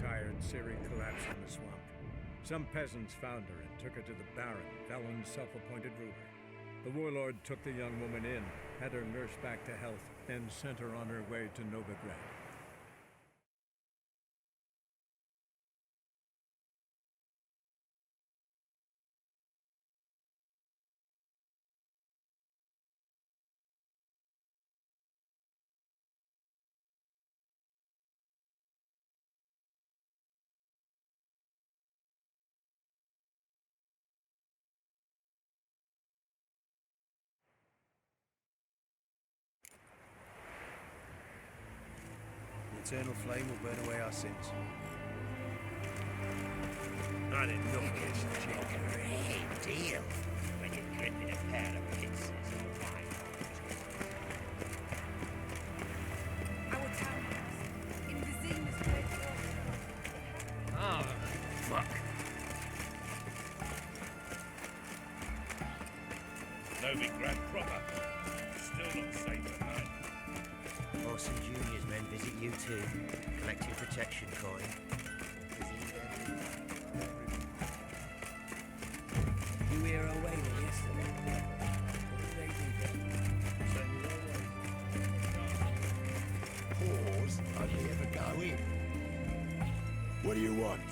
tired, Ciri collapsed in the swamp. Some peasants found her and took her to the Baron, Velen's self-appointed ruler. The warlord took the young woman in, had her nursed back to health, and sent her on her way to Novigrad. The eternal flame will burn away our sins. I didn't know this was a great deal when you grip in a pair of pistols in the wine. Our townhouse in Vizim's great order. Oh, fuck. Novigrad proper. Still not safe at night. Orson Jr.'s men visit you too, collecting protection coin. You were away then yesterday. What did they do then? Send you away. Pause, hardly ever go in. What do you want?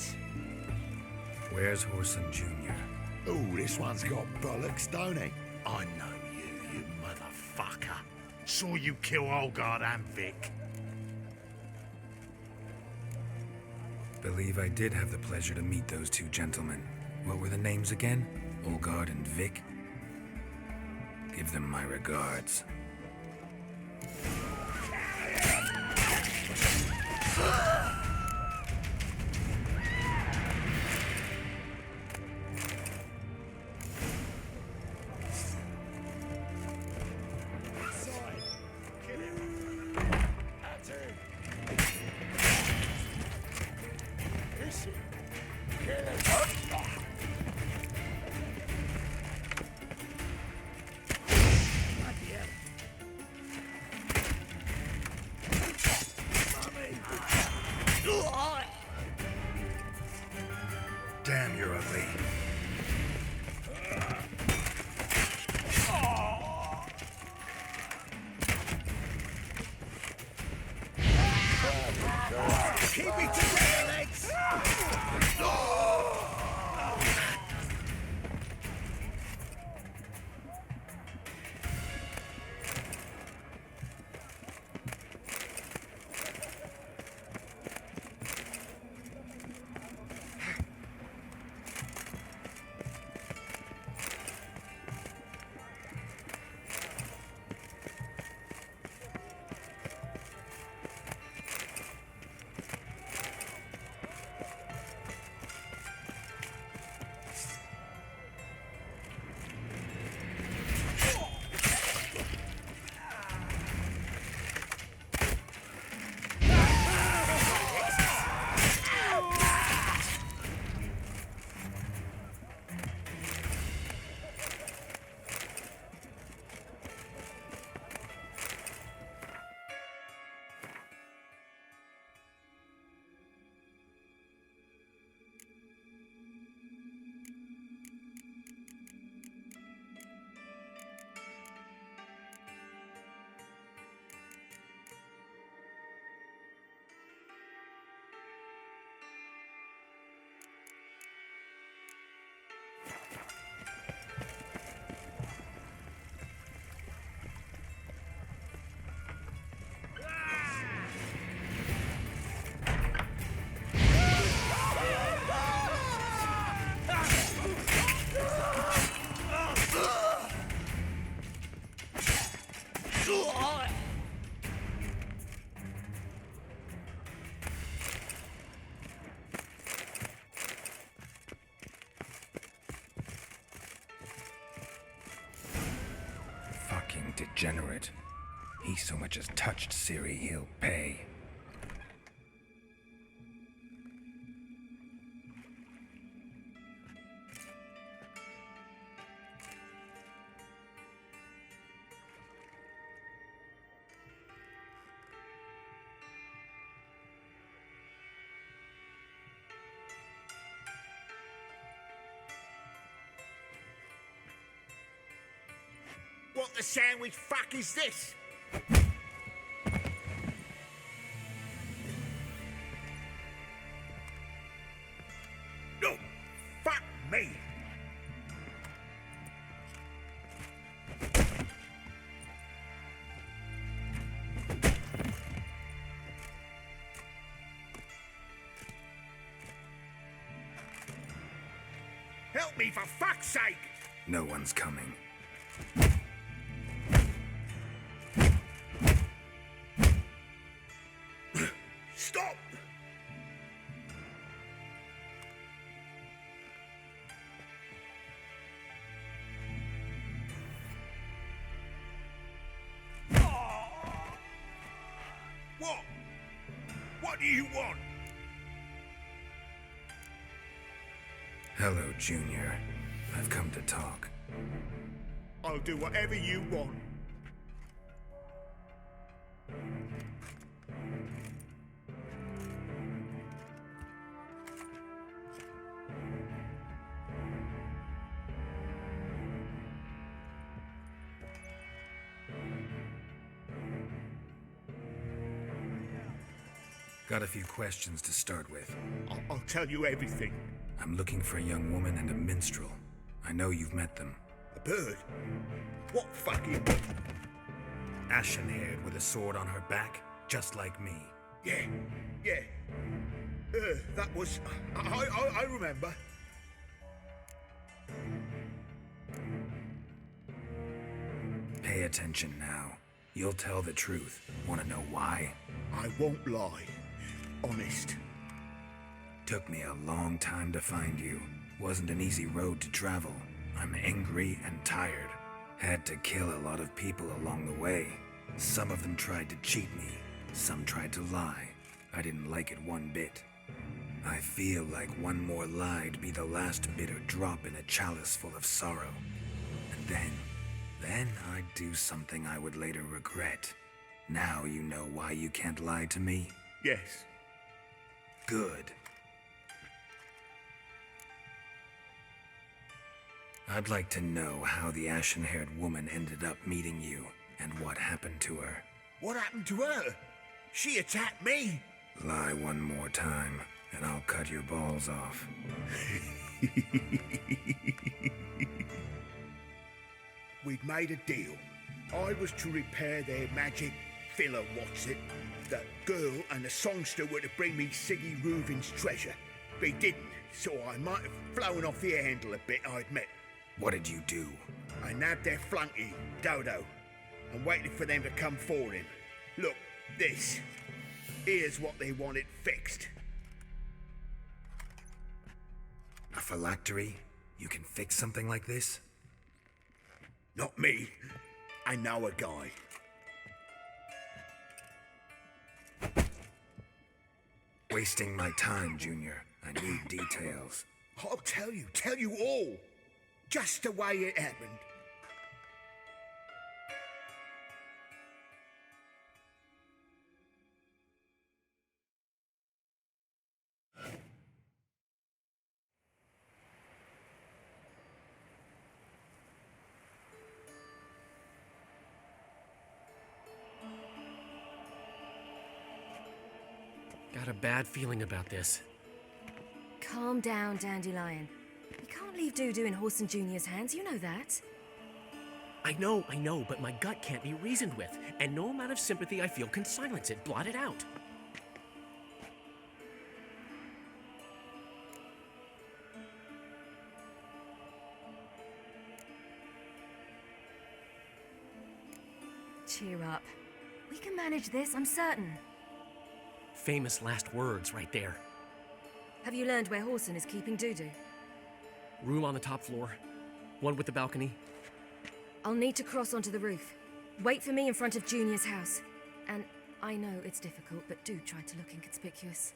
Where's Orson Jr.? Oh, this one's got bollocks, don't he? I know you, you motherfucker. Saw you kill Olgard and Vic. Believe I did have the pleasure to meet those two gentlemen. What were the names again? Olgard and Vic? Give them my regards. Damn, you're ugly. Keep it together, legs! Fucking degenerate. He so much as touched Ciri, he'll pay. the sandwich fuck is this? No, fuck me. Help me, for fuck's sake! No one's coming. Stop! What? What do you want? Hello, Junior. I've come to talk. I'll do whatever you want. Got a few questions to start with. I'll tell you everything. I'm looking for a young woman and a minstrel. I know you've met them. A bird? What fucking... Ashen-haired with a sword on her back, just like me. Yeah. That was... I remember. Pay attention now. You'll tell the truth. Want to know why? I won't lie. Honest. Took me a long time to find you. Wasn't an easy road to travel. I'm angry and tired. Had to kill a lot of people along the way. Some of them tried to cheat me. Some tried to lie. I didn't like it one bit. I feel like one more lie'd be the last bitter drop in a chalice full of sorrow. And then I'd do something I would later regret. Now you know why you can't lie to me? Yes. Good. I'd like to know how the ashen-haired woman ended up meeting you, and what happened to her. What happened to her? She attacked me. Lie one more time, and I'll cut your balls off. We'd made a deal. I was to repair their magic filler, what's it? The girl and the songster were to bring me Siggy Reuven's treasure. They didn't, so I might have flown off the handle a bit, I admit. What did you do? I nabbed their flunky, Dodo, and waited for them to come for him. Look, this. Here's what they wanted fixed. A phylactery? You can fix something like this? Not me. I know a guy. Wasting my time, Junior. I need details. I'll tell you all. Just the way it happened. Got a bad feeling about this. Calm down, Dandelion. You can't leave Dudu in Horson Jr.'s hands, you know that. I know, but my gut can't be reasoned with, and no amount of sympathy I feel can silence it, blot it out. Cheer up. We can manage this, I'm certain. Famous last words right there. Have you learned where Horson is keeping Dudu? Room on the top floor. One with the balcony. I'll need to cross onto the roof. Wait for me in front of Junior's house. And I know it's difficult, but do try to look inconspicuous.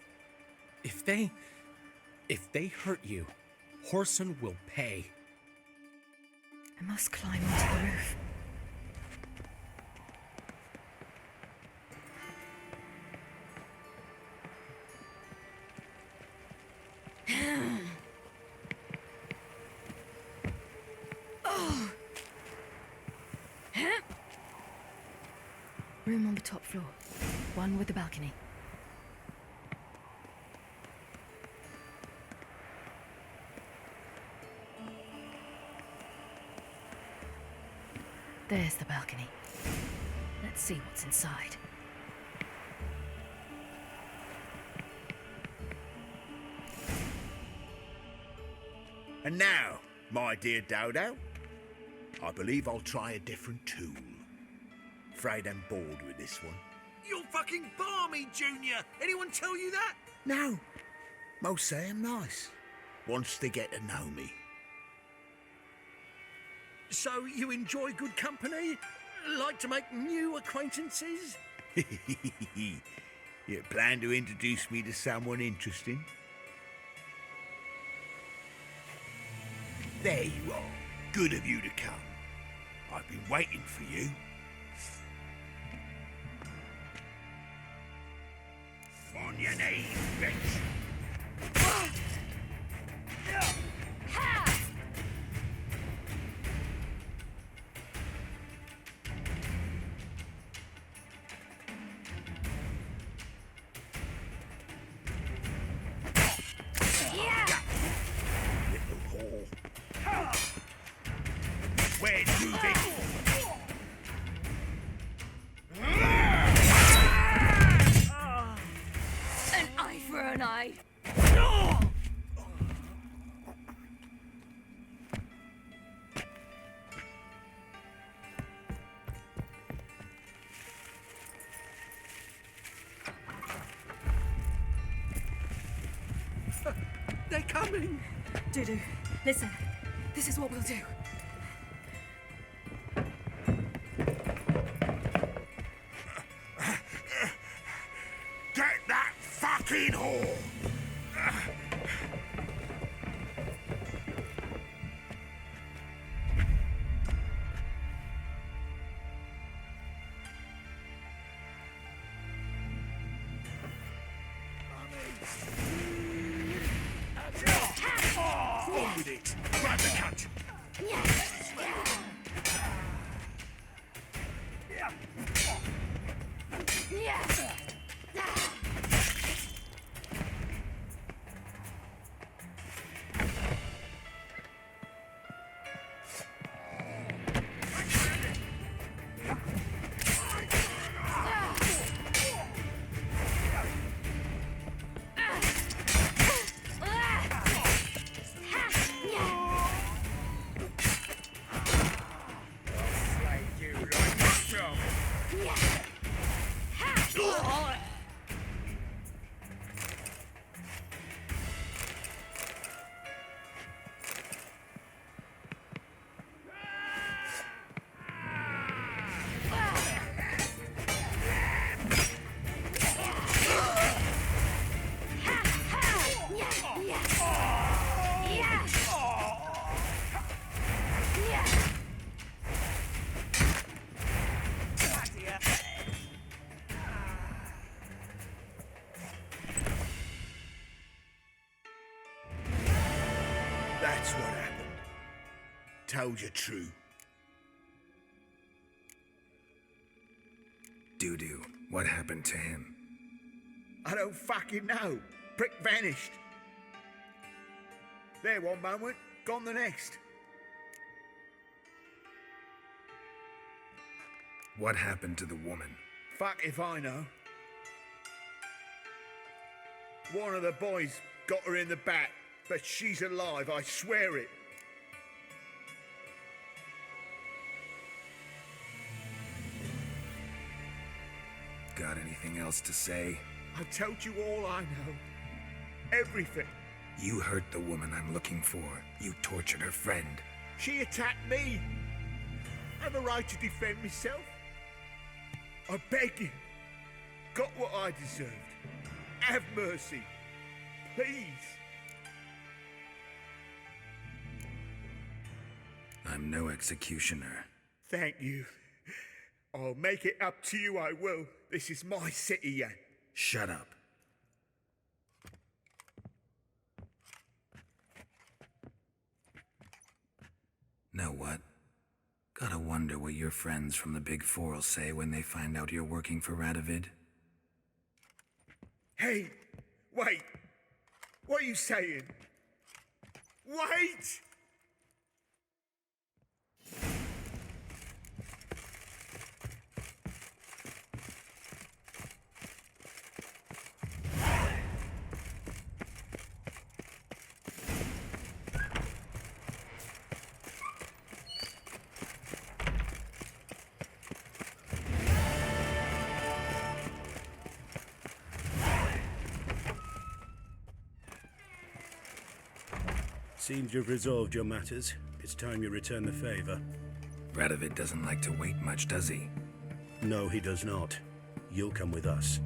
If they hurt you, Horson will pay. I must climb onto the roof. Room on the top floor. One with the balcony. There's the balcony. Let's see what's inside. And now, my dear Dodo, I believe I'll try a different tool. Afraid I'm bored with this one. You're fucking balmy, Junior! Anyone tell you that? No, most say I'm nice. Once they get to know me. So you enjoy good company? Like to make new acquaintances? You plan to introduce me to someone interesting? There you are. Good of you to come. I've been waiting for you. On your knees, bitch. Little whore. Where's moving? An eye for an eye. They're coming! Dudu, listen. This is what we'll do. Get that fucking whore! On with it! Grab the cunt! That's what happened. Told you true. Dudu, what happened to him? I don't fucking know. Prick vanished. There one moment, gone the next. What happened to the woman? Fuck if I know. One of the boys got her in the back, but she's alive, I swear it. Got anything else to say? I told you all I know. Everything. You hurt the woman I'm looking for. You tortured her friend. She attacked me. I have a right to defend myself. I beg you. Got what I deserved. Have mercy. Please. I'm no executioner. Thank you. I'll make it up to you, I will. This is my city, Yan. Shut up. Know what? Gotta wonder what your friends from the Big Four will say when they find out you're working for Radovid. Hey, wait. What are you saying? Wait! Seems you've resolved your matters. It's time you return the favor. Radovid doesn't like to wait much, does he? No, he does not. You'll come with us.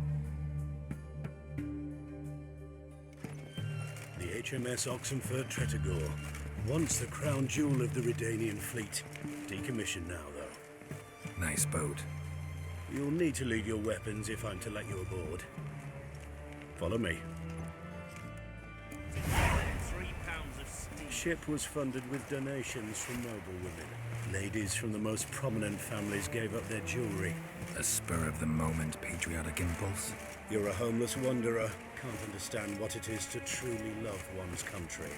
The HMS Oxenford Tretogor. Once the crown jewel of the Redanian fleet. Decommissioned now, though. Nice boat. You'll need to leave your weapons if I'm to let you aboard. Follow me. Ship was funded with donations from noble women. Ladies from the most prominent families gave up their jewelry. A spur-of-the-moment patriotic impulse? You're a homeless wanderer. Can't understand what it is to truly love one's country.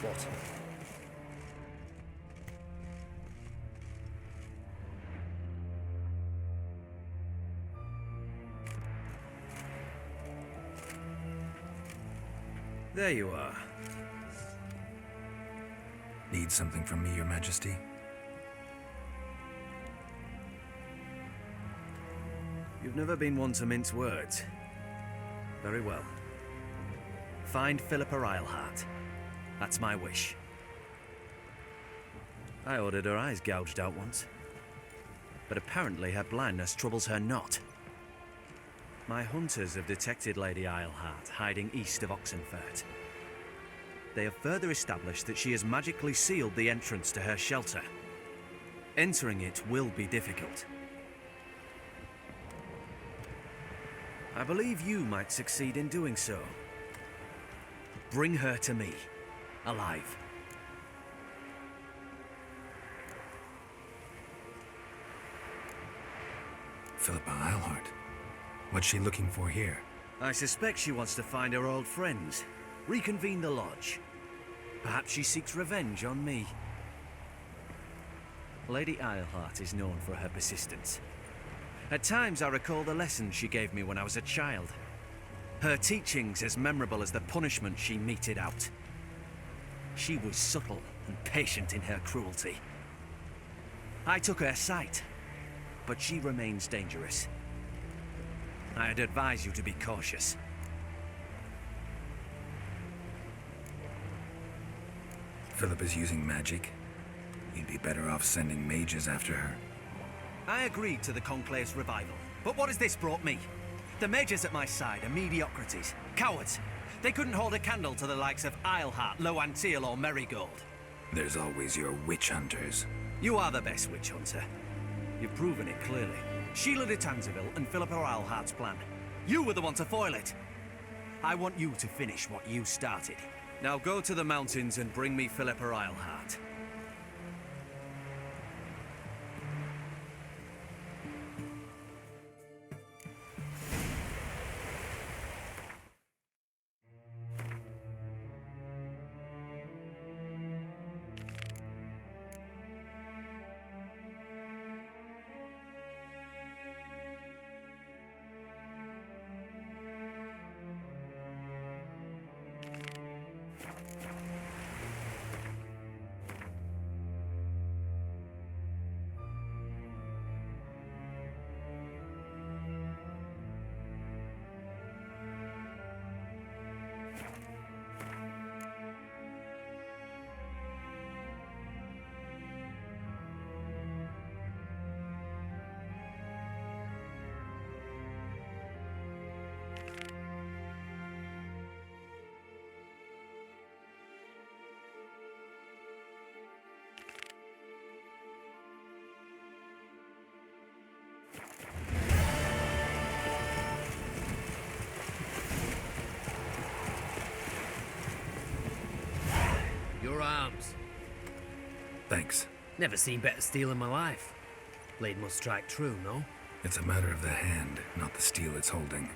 What? There you are. Need something from me, Your Majesty? You've never been one to mince words. Very well. Find Philippa Eilhart. That's my wish. I ordered her eyes gouged out once. But apparently her blindness troubles her not. My hunters have detected Lady Eilhart hiding east of Oxenfurt. They have further established that she has magically sealed the entrance to her shelter. Entering it will be difficult. I believe you might succeed in doing so. Bring her to me, alive. Philippa Eilhart. What's she looking for here? I suspect she wants to find her old friends, reconvene the lodge. Perhaps she seeks revenge on me. Lady Eilhart is known for her persistence. At times I recall the lessons she gave me when I was a child. Her teachings as memorable as the punishment she meted out. She was subtle and patient in her cruelty. I took her sight, but she remains dangerous. I'd advise you to be cautious. Philippa's using magic. You'd be better off sending mages after her. I agreed to the Conclave's revival, but what has this brought me? The mages at my side are mediocrities, cowards. They couldn't hold a candle to the likes of Eilhart, Loantil, or Merigold. There's always your witch hunters. You are the best witch hunter. You've proven it clearly. Sheila de Tanzeville and Philippa Eilhart's plan. You were the one to foil it. I want you to finish what you started. Now go to the mountains and bring me Philippa Eilhart. Your arms. Thanks. Never seen better steel in my life. Blade must strike true, no? It's a matter of the hand, not the steel it's holding.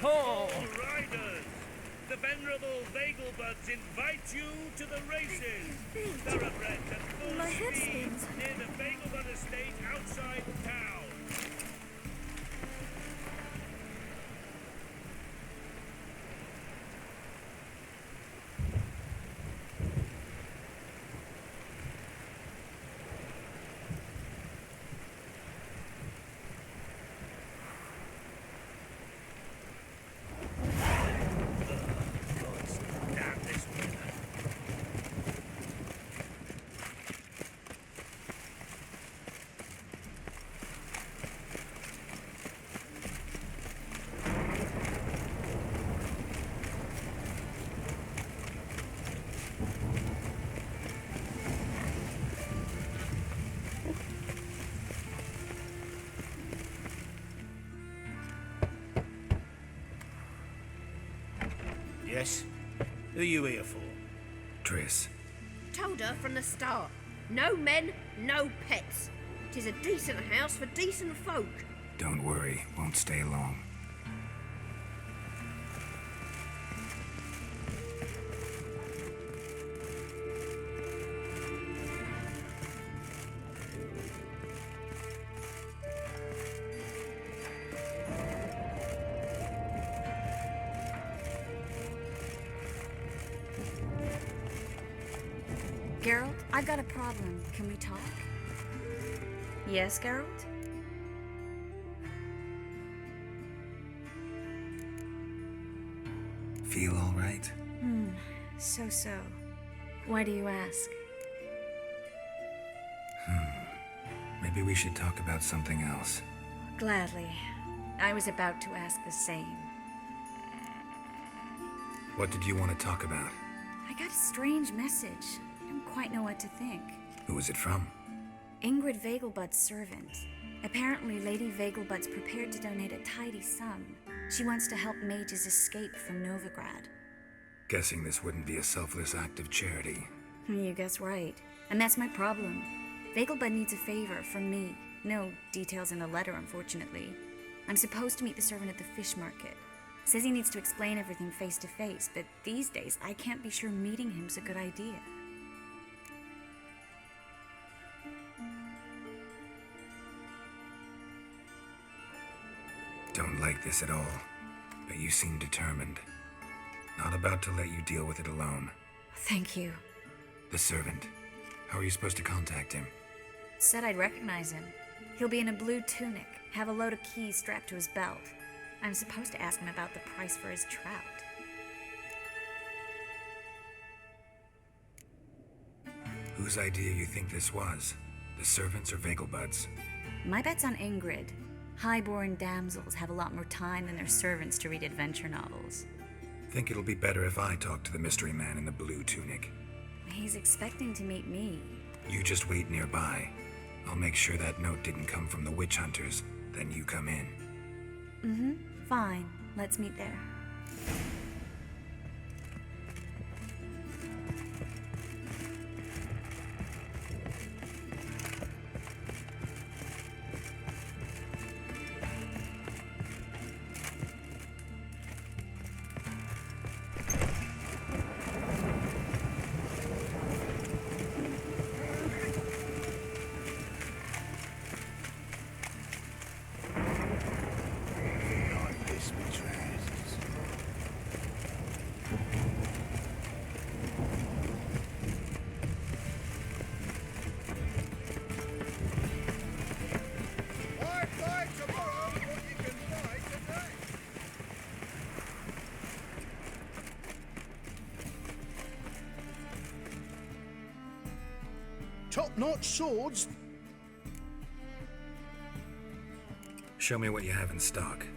All riders, the venerable Vegelbuds invite you to the races. Thoroughbred at full My head speed spins. near the Vegelbud estate outside town. Damn this weather. Yes? Who are you here for? Triss. Told her from the start. No men, no pets. 'Tis a decent house for decent folk. Don't worry, won't stay long. Geralt, I've got a problem. Can we talk? Yes, Geralt? Feel all right? So. Why do you ask? Maybe we should talk about something else. Gladly. I was about to ask the same. What did you want to talk about? I got a strange message. I don't quite know what to think. Who was it from? Ingrid Vegelbud's servant. Apparently, Lady Vegelbud's prepared to donate a tidy sum. She wants to help mages escape from Novigrad. Guessing this wouldn't be a selfless act of charity. You guess right. And that's my problem. Vegelbud needs a favor from me. No details in the letter, unfortunately. I'm supposed to meet the servant at the fish market. Says he needs to explain everything face to face, but these days I can't be sure meeting him's a good idea. Don't like this at all, but you seem determined. Not about to let you deal with it alone. Thank you. The servant. How are you supposed to contact him? Said I'd recognize him. He'll be in a blue tunic, have a load of keys strapped to his belt. I'm supposed to ask him about the price for his trout. Whose idea you think this was? The servants or Vegelbud's? My bet's on Ingrid. High-born damsels have a lot more time than their servants to read adventure novels. Think it'll be better if I talk to the mystery man in the blue tunic. He's expecting to meet me. You just wait nearby. I'll make sure that note didn't come from the witch hunters. Then you come in. Fine. Let's meet there. top-notch swords. Show me what you have in stock.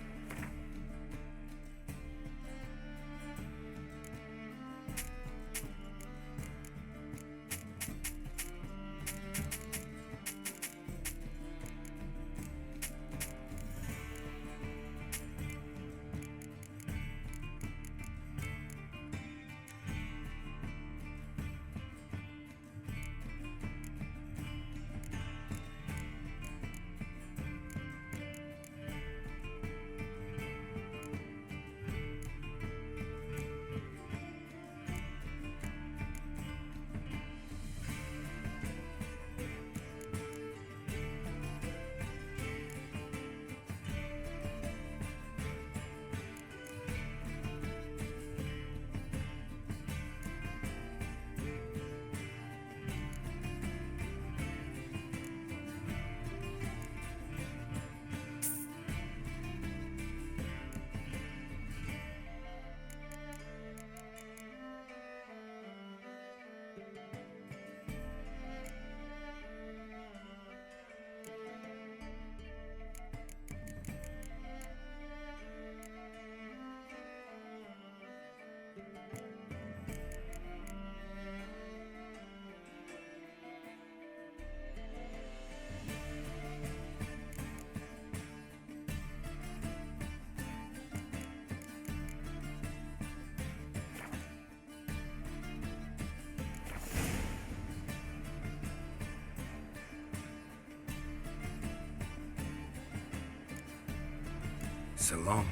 So long.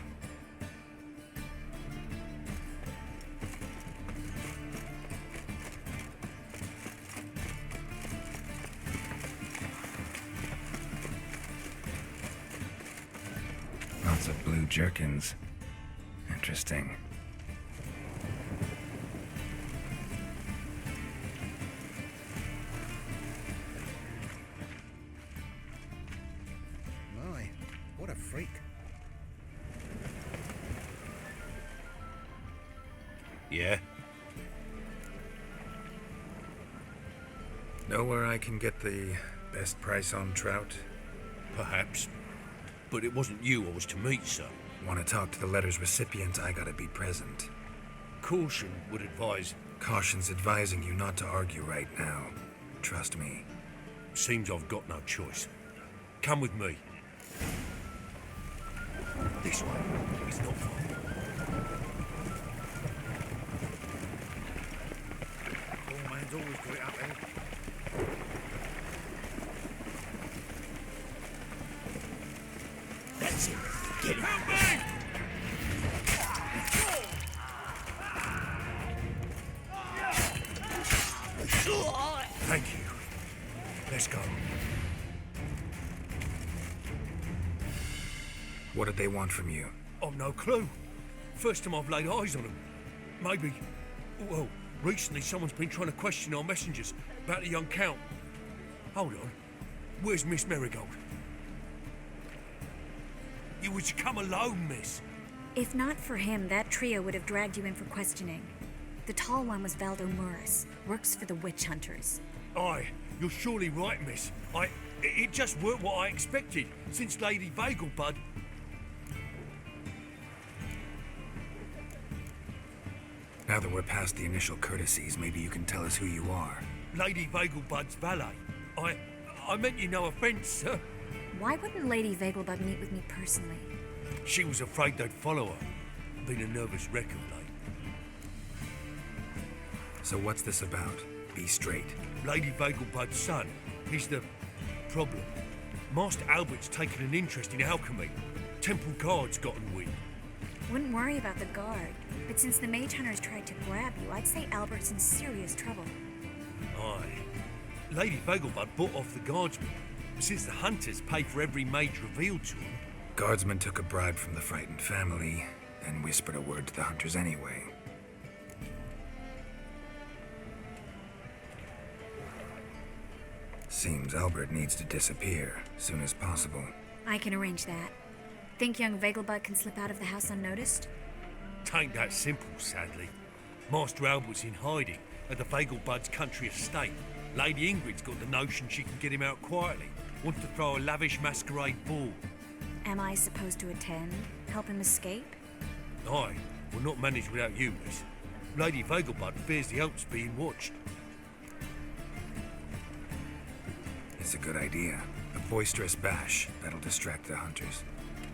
Lots of blue jerkins. Interesting. My, what a freak. Yeah? Know where I can get the best price on trout? Perhaps. But it wasn't you I was to meet, sir. Want to talk to the letter's recipient, I gotta be present. Caution would advise. Caution's advising you not to argue right now. Trust me. Seems I've got no choice. Come with me. This way. It's not far. Poor man's always got it up there. That's it. Get him. Help me! Thank you. Let's go. What did they want from you? I've no clue. First time I've laid eyes on them. Maybe... Well, recently someone's been trying to question our messengers about the young Count. Hold on. Where's Miss Marigold? You was to come alone, miss. If not for him, that trio would have dragged you in for questioning. The tall one was Valdo Muris, works for the witch hunters. Aye, you're surely right, miss. It just weren't what I expected, since Lady Vegelbud... Now that we're past the initial courtesies, maybe you can tell us who you are. Lady Vegelbud's valet. I meant you no offence, sir. Why wouldn't Lady Vegelbud meet with me personally? She was afraid they'd follow her. Been a nervous wreck of late. So what's this about? Be straight. Lady Vegelbud's son. He's the problem. Master Albert's taken an interest in alchemy. Temple guards gotten wind. Wouldn't worry about the guard, but since the mage hunters tried to grab you, I'd say Albert's in serious trouble. Aye. Lady Vegelbud bought off the guardsmen, since the hunters pay for every mage revealed to them. Guardsmen took a bribe from the frightened family, and whispered a word to the hunters anyway. Seems Albert needs to disappear soon as possible. I can arrange that. Think young Vegelbud can slip out of the house unnoticed? Tain't that simple, sadly. Master Albert's in hiding at the Vegelbud's country estate. Lady Ingrid's got the notion she can get him out quietly. Wants to throw a lavish masquerade ball. Am I supposed to attend? Help him escape? Aye, we'll not manage without you, miss. Lady Vegelbud fears the Alps being watched. It's a good idea. A boisterous bash that'll distract the hunters.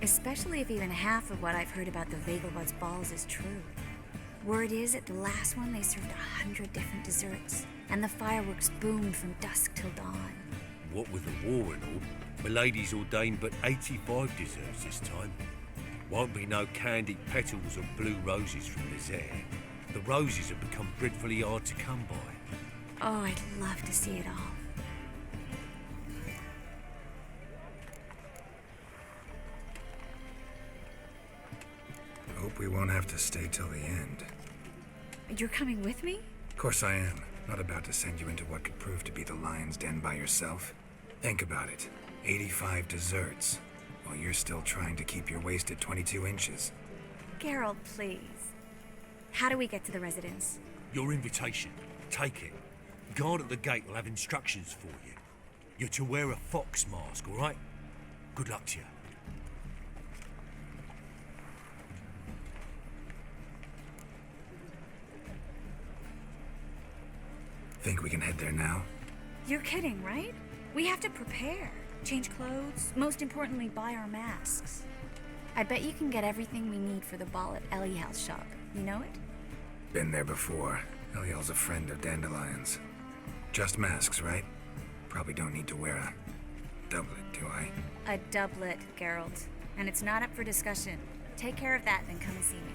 Especially if even half of what I've heard about the Vegelbud's balls is true. Word is, at the last one, they served 100 different desserts, and the fireworks boomed from dusk till dawn. What with the war and all, Milady's ordained but 85 desserts this time. Won't be no candied petals or blue roses from Nazaire. The roses have become dreadfully hard to come by. Oh, I'd love to see it all. Hope we won't have to stay till the end. You're coming with me? Of course I am. Not about to send you into what could prove to be the lion's den by yourself. Think about it. 85 desserts, while you're still trying to keep your waist at 22 inches. Geralt, please. How do we get to the residence? Your invitation. Take it. Guard at the gate will have instructions for you. You're to wear a fox mask, all right? Good luck to you. Think we can head there now? You're kidding, right? We have to prepare. Change clothes. Most importantly, buy our masks. I bet you can get everything we need for the ball at Eliel's shop. You know it? Been there before. Eliel's a friend of Dandelion's. Just masks, right? Probably don't need to wear a doublet, do I? A doublet, Geralt. And it's not up for discussion. Take care of that, then come and see me.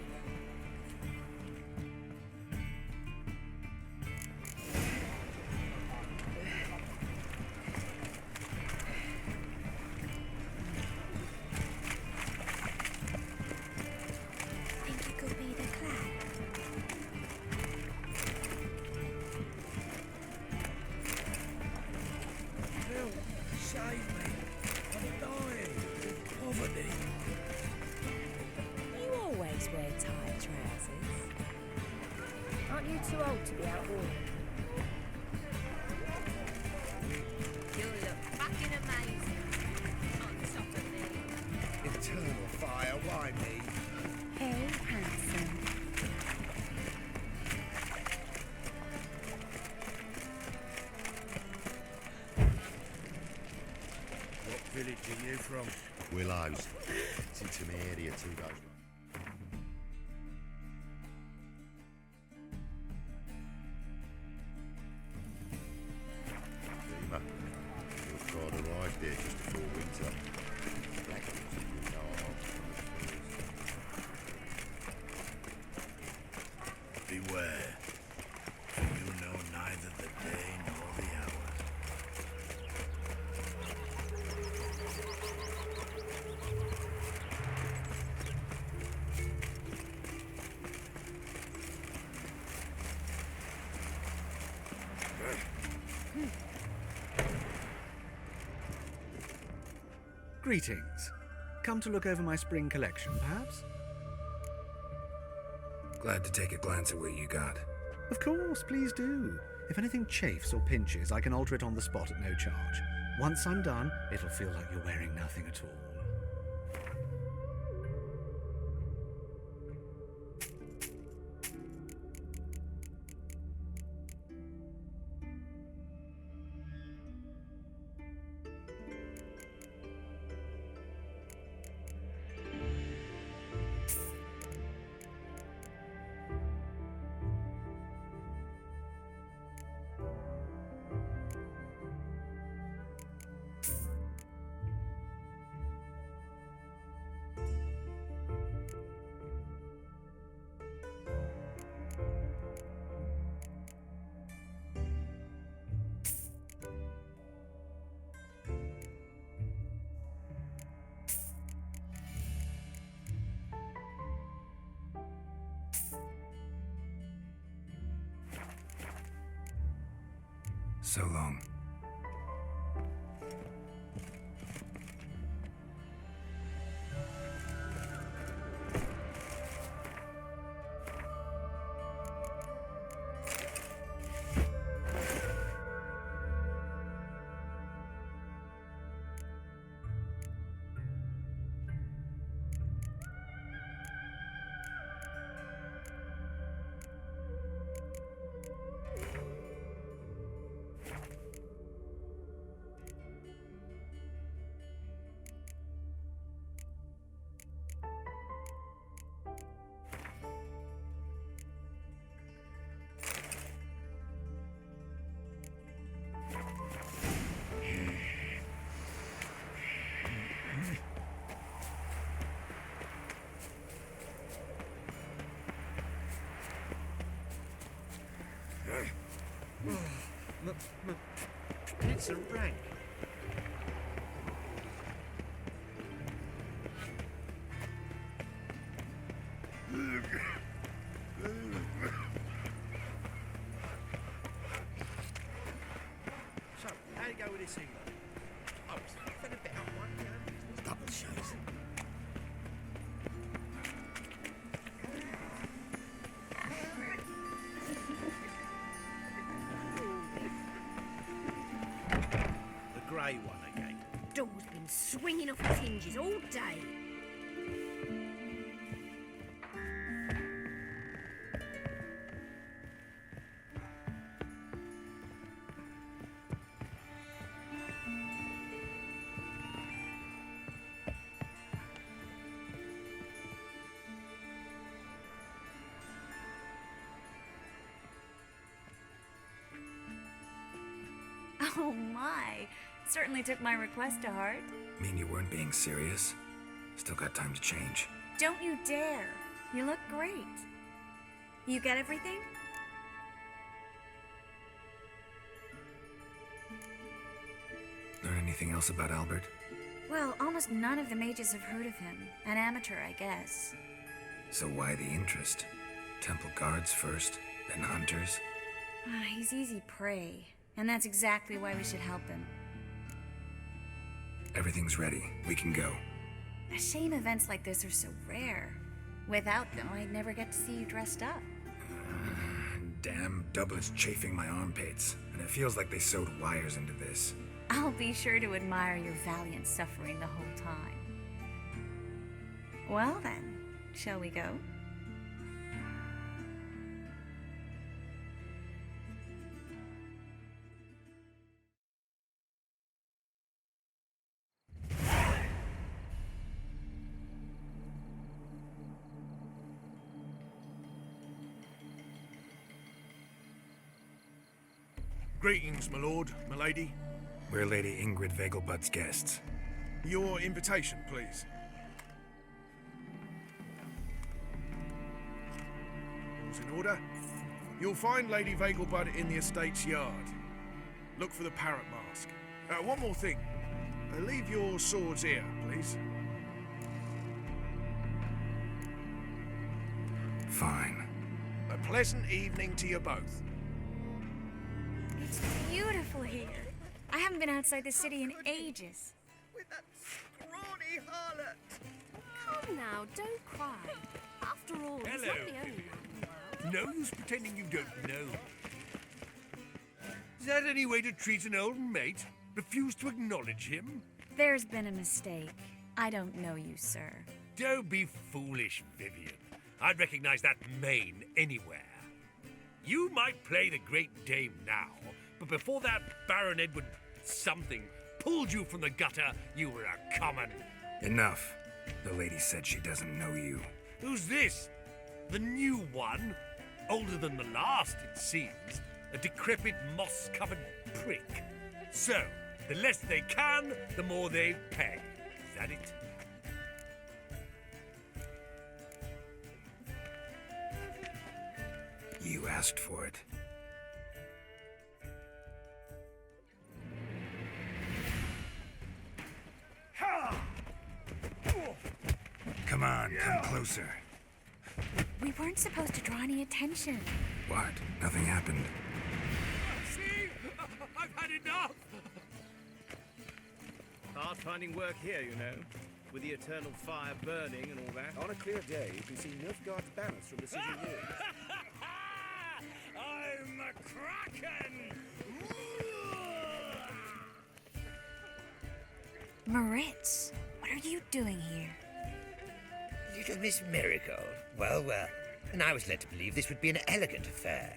Village are you from? Willows. It's into my area 2 days. Dreamer. Your God arrived there just before winter. Black you know, beware. You know neither the day nor the hour. Greetings. Come to look over my spring collection, perhaps? Glad to take a glance at what you got. Of course, please do. If anything chafes or pinches, I can alter it on the spot at no charge. Once I'm done, it'll feel like you're wearing nothing at all. So long. Pits are rank. So, how do you go with this evening? I was thinking a bit on one, you know. Double shows. The grey one again. Door's been swinging off its hinges all day. Oh my. Certainly took my request to heart. Mean you weren't being serious? Still got time to change. Don't you dare. You look great. You get everything? Learn anything else about Albert? Well, almost none of the mages have heard of him. An amateur, I guess. So why the interest? Temple guards first, then hunters? He's easy prey, and that's exactly why we should help him. Everything's ready. We can go. A shame events like this are so rare. Without them, I'd never get to see you dressed up. Damn doublet's chafing my armpits, and it feels like they sewed wires into this. I'll be sure to admire your valiant suffering the whole time. Well then, shall we go? Greetings, my lord, my lady. We're Lady Ingrid Vegelbud's guests. Your invitation, please. All's in order. You'll find Lady Vegelbud in the estate's yard. Look for the parrot mask. One more thing. Leave your swords here, please. Fine. A pleasant evening to you both. It's beautiful here. I haven't been outside the city in ages. With that scrawny harlot. Come now, don't cry. After all, he's Hello, not the only man in the world. No use pretending you don't know. Is that any way to treat an old mate? Refuse to acknowledge him? There's been a mistake. I don't know you, sir. Don't be foolish, Vivian. I'd recognize that mane anywhere. You might play the Great Dame now, but before that Baron Edward something pulled you from the gutter, you were a common. Enough. The lady said she doesn't know you. Who's this? The new one? Older than the last, it seems. A decrepit, moss-covered prick. So, the less they can, the more they pay. Is that it? You asked for it. Come on, come closer. We weren't supposed to draw any attention. What? Nothing happened. See? I've had enough! Hard finding work here, you know, with the eternal fire burning and all that. On a clear day, you can see Nilfgaard's banners from the city walls. I'm a kraken! Moritz, what are you doing here? Little Miss Marigold. Well, well. And I was led to believe this would be an elegant affair.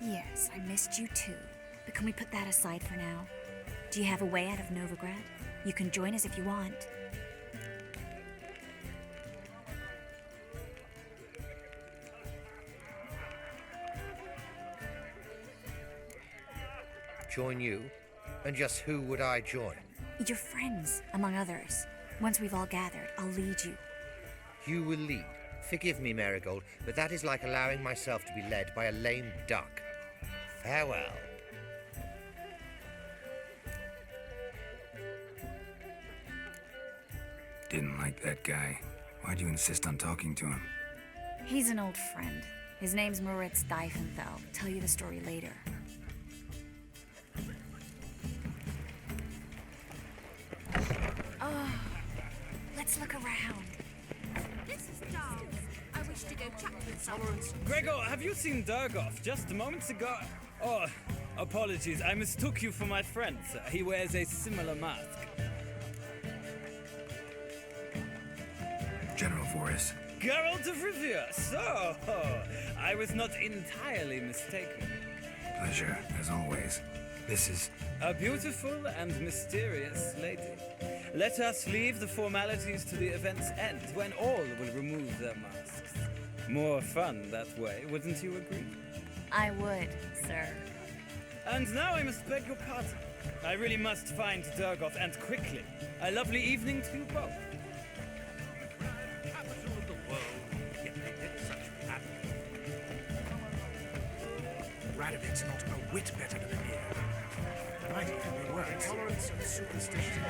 Yes, I missed you too. But can we put that aside for now? Do you have a way out of Novigrad? You can join us if you want. Join you? And just who would I join? Your friends, among others. Once we've all gathered, I'll lead you. You will lead. Forgive me, Marigold, but that is like allowing myself to be led by a lame duck. Farewell. Didn't like that guy. Why'd you insist on talking to him? He's an old friend. His name's Moritz Diefenthal. Tell you the story later. Oh, let's look around. This is Darl. I wish to go chat with someone. Gregor, have you seen Durgoff just moments ago? Oh, apologies. I mistook you for my friend, sir. He wears a similar mask. General Voris. Geralt of Rivia. So, I was not entirely mistaken. Pleasure, as always. This is... A beautiful and mysterious lady. Let us leave the formalities to the event's end, when all will remove their masks. More fun that way, wouldn't you agree? I would, sir. And now I must beg your pardon. I really must find Durgoff, and quickly. A lovely evening to you both. Radovid's not a whit better than here. Might even be worse. Tolerance and superstition.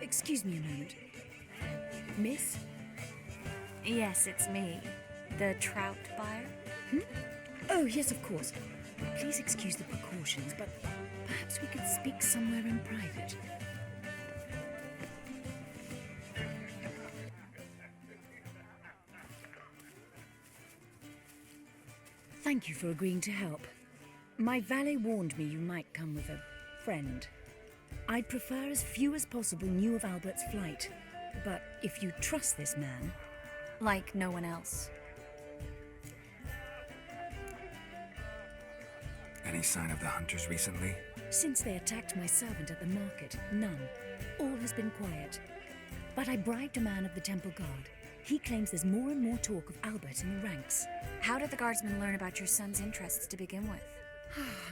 Excuse me a moment. Miss? Yes, it's me. The trout buyer? Oh, yes, of course. Please excuse the precautions, but perhaps we could speak somewhere in private. Thank you for agreeing to help. My valet warned me you might come with a friend. I'd prefer as few as possible knew of Albert's flight, but if you trust this man... Like no one else. Any sign of the hunters recently? Since they attacked my servant at the market, none. All has been quiet. But I bribed a man of the Temple Guard. He claims there's more and more talk of Albert in the ranks. How did the guardsmen learn about your son's interests to begin with?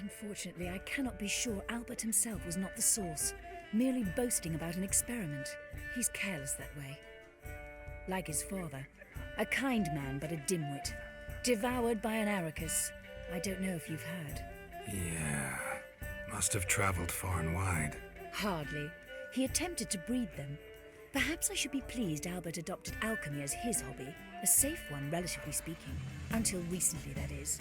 Unfortunately, I cannot be sure Albert himself was not the source, merely boasting about an experiment. He's careless that way. Like his father, a kind man but a dimwit, devoured by an Arrakis. I don't know if you've heard. Yeah, must have traveled far and wide. Hardly. He attempted to breed them. Perhaps I should be pleased Albert adopted alchemy as his hobby, a safe one, relatively speaking. Until recently, that is.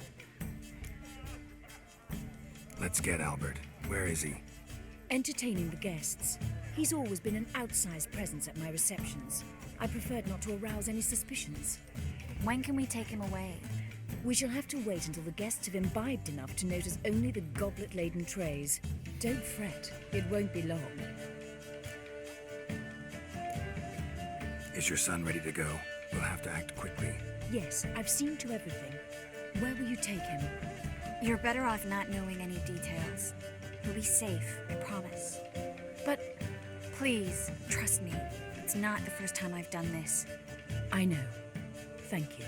Let's get Albert. Where is he? Entertaining the guests. He's always been an outsized presence at my receptions. I preferred not to arouse any suspicions. When can we take him away? We shall have to wait until the guests have imbibed enough to notice only the goblet-laden trays. Don't fret, it won't be long. Is your son ready to go? We'll have to act quickly. Yes, I've seen to everything. Where will you take him? You're better off not knowing any details. He'll be safe, I promise. But... Please, trust me. It's not the first time I've done this. I know. Thank you.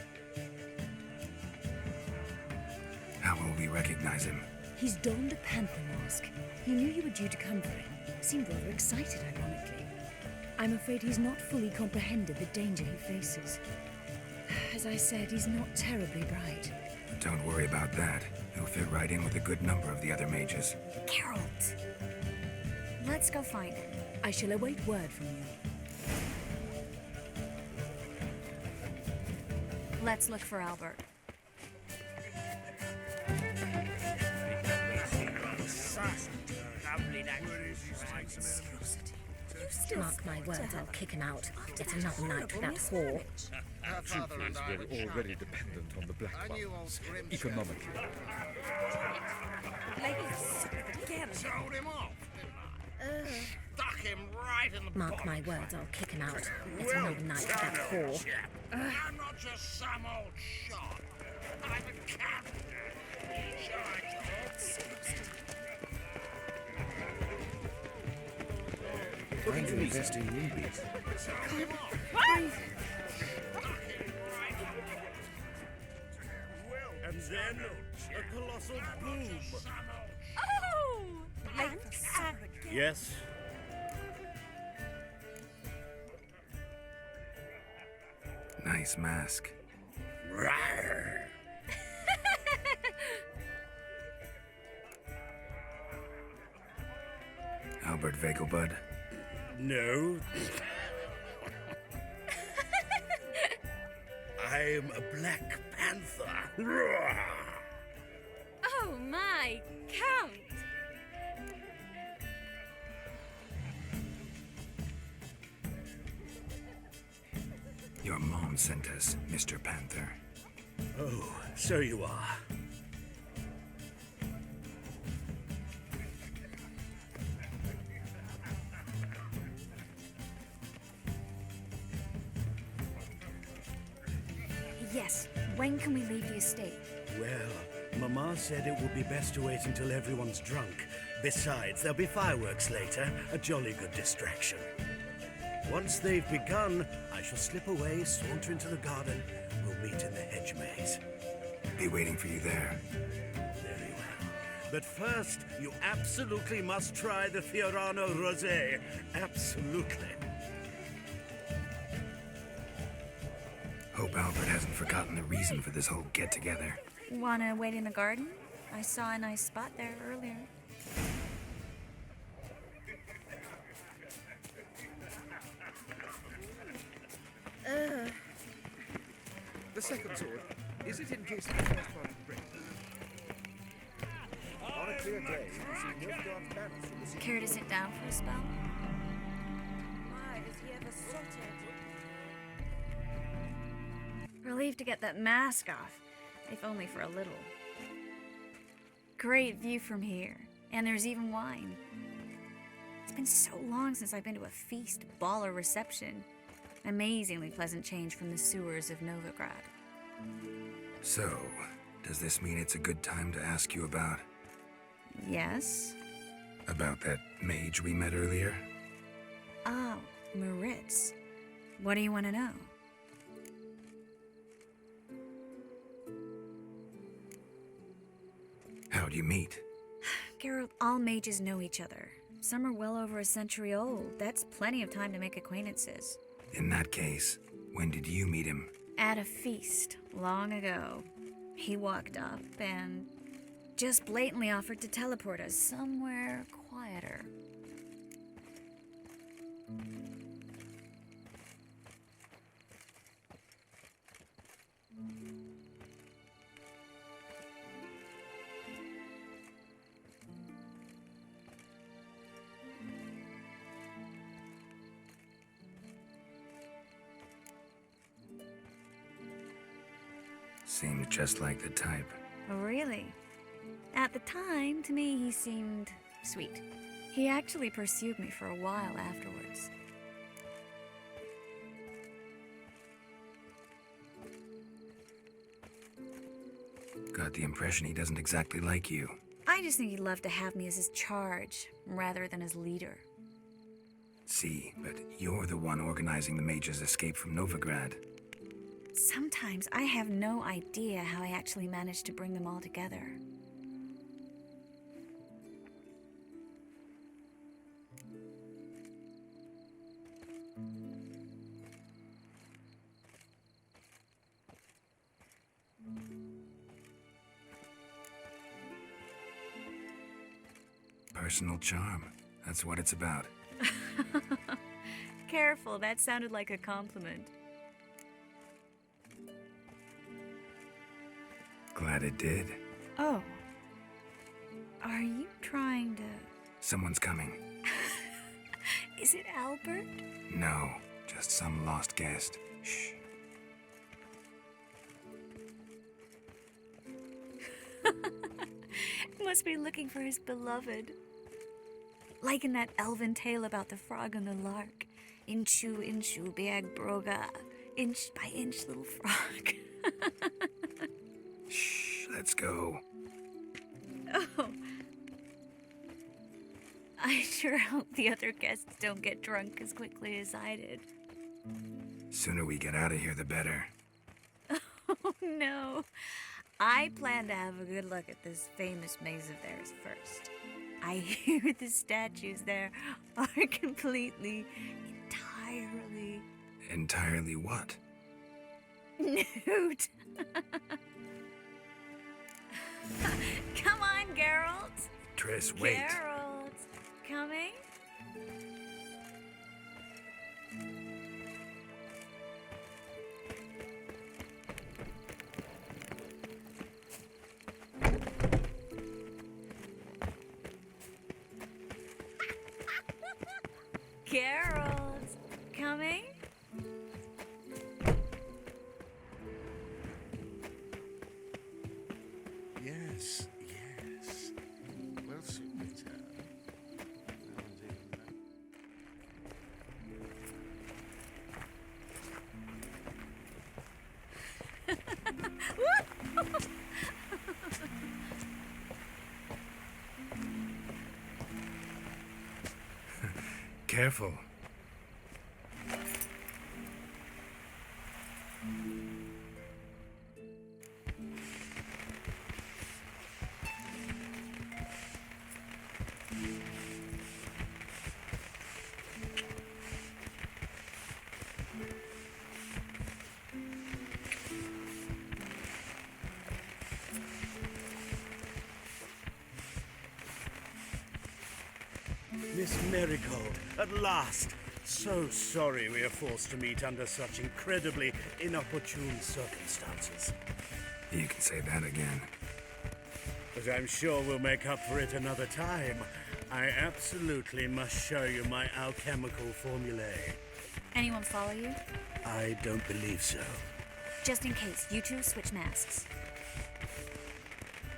How will we recognize him? He's donned a panther mask. He knew you were due to come for him. Seemed rather excited, ironically. I'm afraid he's not fully comprehended the danger he faces. As I said, he's not terribly bright. Don't worry about that. He'll fit right in with a good number of the other mages. Geralt! Let's go find him. I shall await word from you. Let's look for Albert. Mark my words, I'll kick him out. It's another night for that whore. Truth is, we're already dependent on the Black Ones, economically. Again. Showed him off, didn't I? Stuck him right in the Mark my words, I'll kick him out. It's another night for that whore. I'm not just some old shot. I'm a captain. Trying to invest in rubies. And then a colossal boom. Oh! Thanks. Yes. Nice mask. Rawr. Albert Vegelbud? No. I'm a Black Panther. Roar! Oh my, Count! Your mom sent us, Mr. Panther. Oh, so you are. Yes, when can we leave the estate? Well, Mama said it would be best to wait until everyone's drunk. Besides, there'll be fireworks later, a jolly good distraction. Once they've begun, I shall slip away, saunter into the garden. We'll meet in the hedge maze. Be waiting for you there. Very well. But first, you absolutely must try the Fiorano Rosé. Absolutely. Hope Albert hasn't forgotten the reason for this whole get-together. Wanna wait in the garden? I saw a nice spot there earlier. The second sword, is it in case the first one breaks? On a clear day, you can see Nilfgaard's banners from the city. Care to sit down for a spell? My, is he ever sorted? Relieved to get that mask off, if only for a little. Great view from here, and there's even wine. It's been so long since I've been to a feast, ball, or reception. Amazingly pleasant change from the sewers of Novigrad. So, does this mean it's a good time to ask you about... Yes? About that mage we met earlier? Oh, Maritz. What do you want to know? How'd you meet? Geralt, all mages know each other. Some are well over a century old. That's plenty of time to make acquaintances. In that case, when did you meet him? At a feast, long ago. He walked up and just blatantly offered to teleport us somewhere quieter. Seemed just like the type. Oh, really? At the time, to me, he seemed sweet. He actually pursued me for a while afterwards. Got the impression he doesn't exactly like you. I just think he'd love to have me as his charge, rather than as leader. See, but you're the one organizing the mage's escape from Novigrad. Sometimes I have no idea how I actually managed to bring them all together. Personal charm. That's what it's about. Careful, that sounded like a compliment. Glad it did. Oh. Are you trying to... Someone's coming. Is it Albert? No, just some lost guest. Shh. Must be looking for his beloved. Like in that elven tale about the frog and the lark. Inchu, inchu, beag broga. Inch by inch, little frog. Shh, let's go. Oh. I sure hope the other guests don't get drunk as quickly as I did. Sooner we get out of here, the better. Oh, no. I plan to have a good look at this famous maze of theirs first. I hear the statues there are completely, entirely... Entirely what? Nude. Come on, Geralt. Triss, wait. Geralt. Coming? Carol's coming? Yes, yes. We'll soon return. Careful. Miss Marigold, at last! So sorry we are forced to meet under such incredibly inopportune circumstances. You can say that again. But I'm sure we'll make up for it another time. I absolutely must show you my alchemical formulae. Anyone follow you? I don't believe so. Just in case, you two switch masks.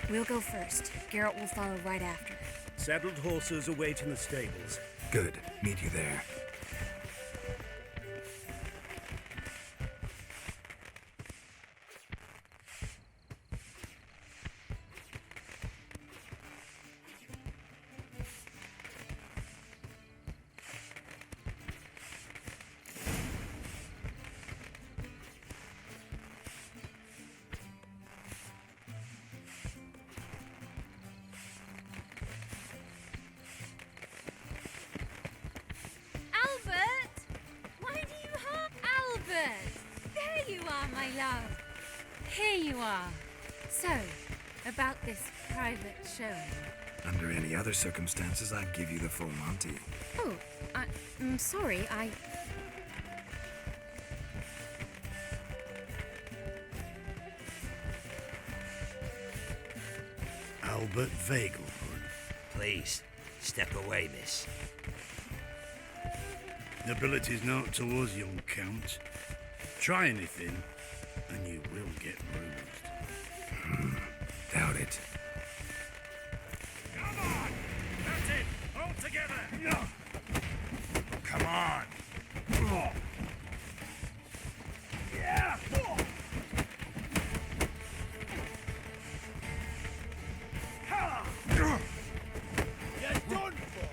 We'll go first. Garrett will follow right after. Saddled horses await in the stables. Good. Meet you there. Here you are. So, about this private showing. Under any other circumstances, I'd give you the full Monty. Oh, I'm sorry, Albert Vagelbud. Please, step away, miss. Nobility's not towards young Count. Try anything, and you will get bruised. Doubt it. Come on! That's it! All together! Come on! Yeah! You're done for!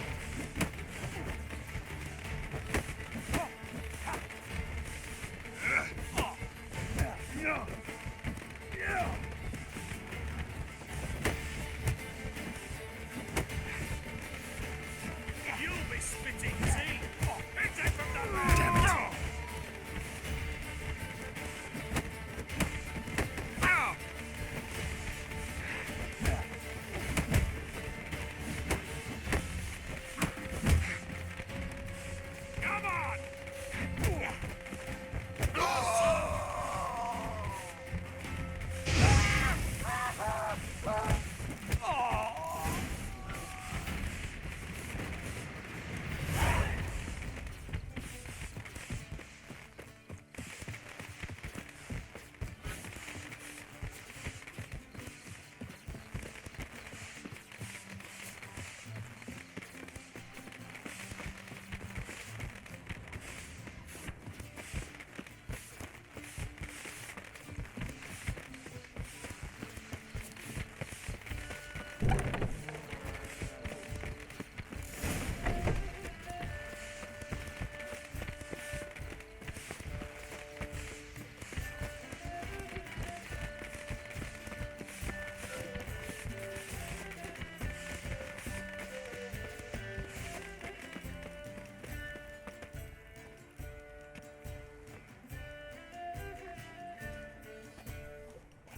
You'll be spitting, see? It's it from the back! Damn it. Ow! Come on!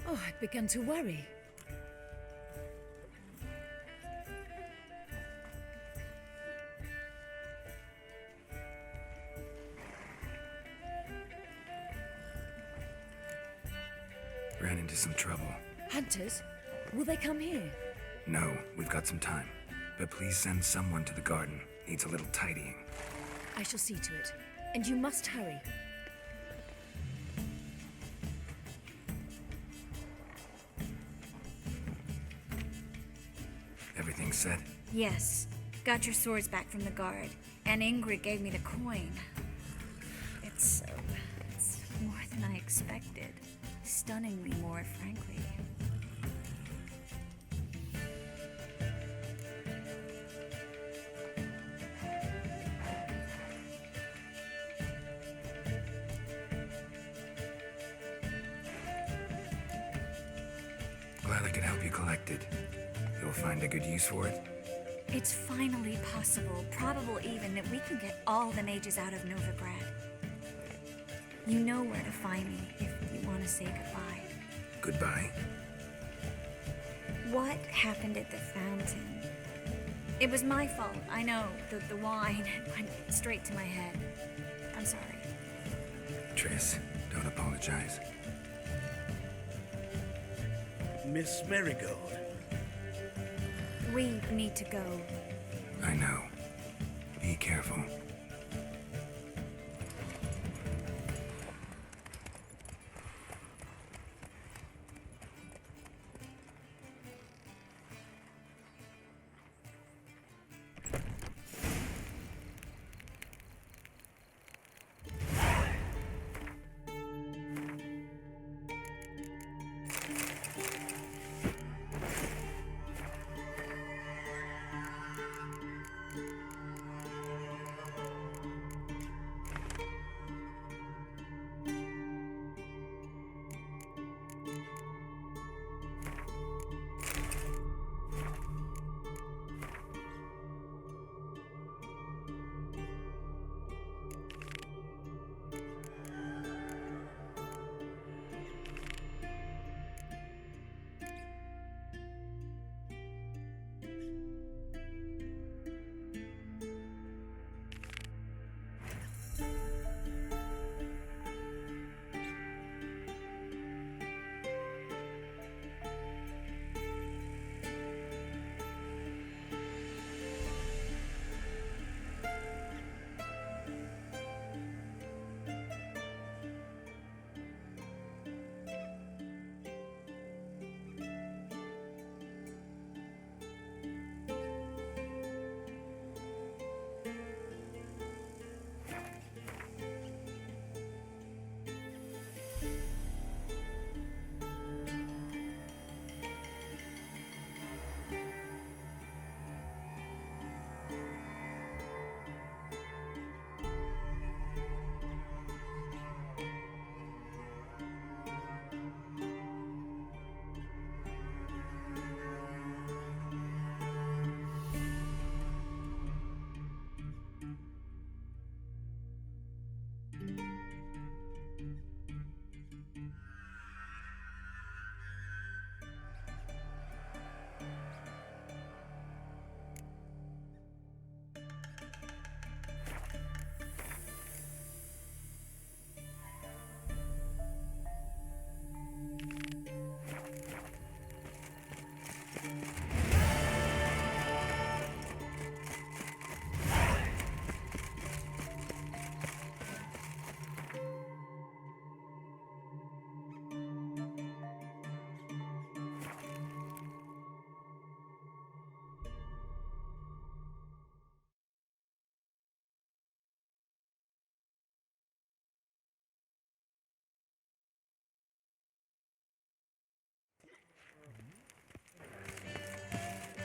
Oh, I'd begun to worry. Ran into some trouble. Hunters? Will they come here? No, we've got some time. But please send someone to the garden. Needs a little tidying. I shall see to it. And you must hurry. Everything set? Yes. Got your swords back from the guard. And Ingrid gave me the coin. It's more than I expected. Stunningly more, frankly. Glad I could help you collect it. You'll find a good use for it? It's finally possible, probable even, that we can get all the mages out of Novigrad. You know where to find me if you want to say goodbye. Goodbye? What happened at the fountain? It was my fault, I know. The wine went straight to my head. I'm sorry. Triss, don't apologize. Miss Marigold. We need to go. I know. Be careful.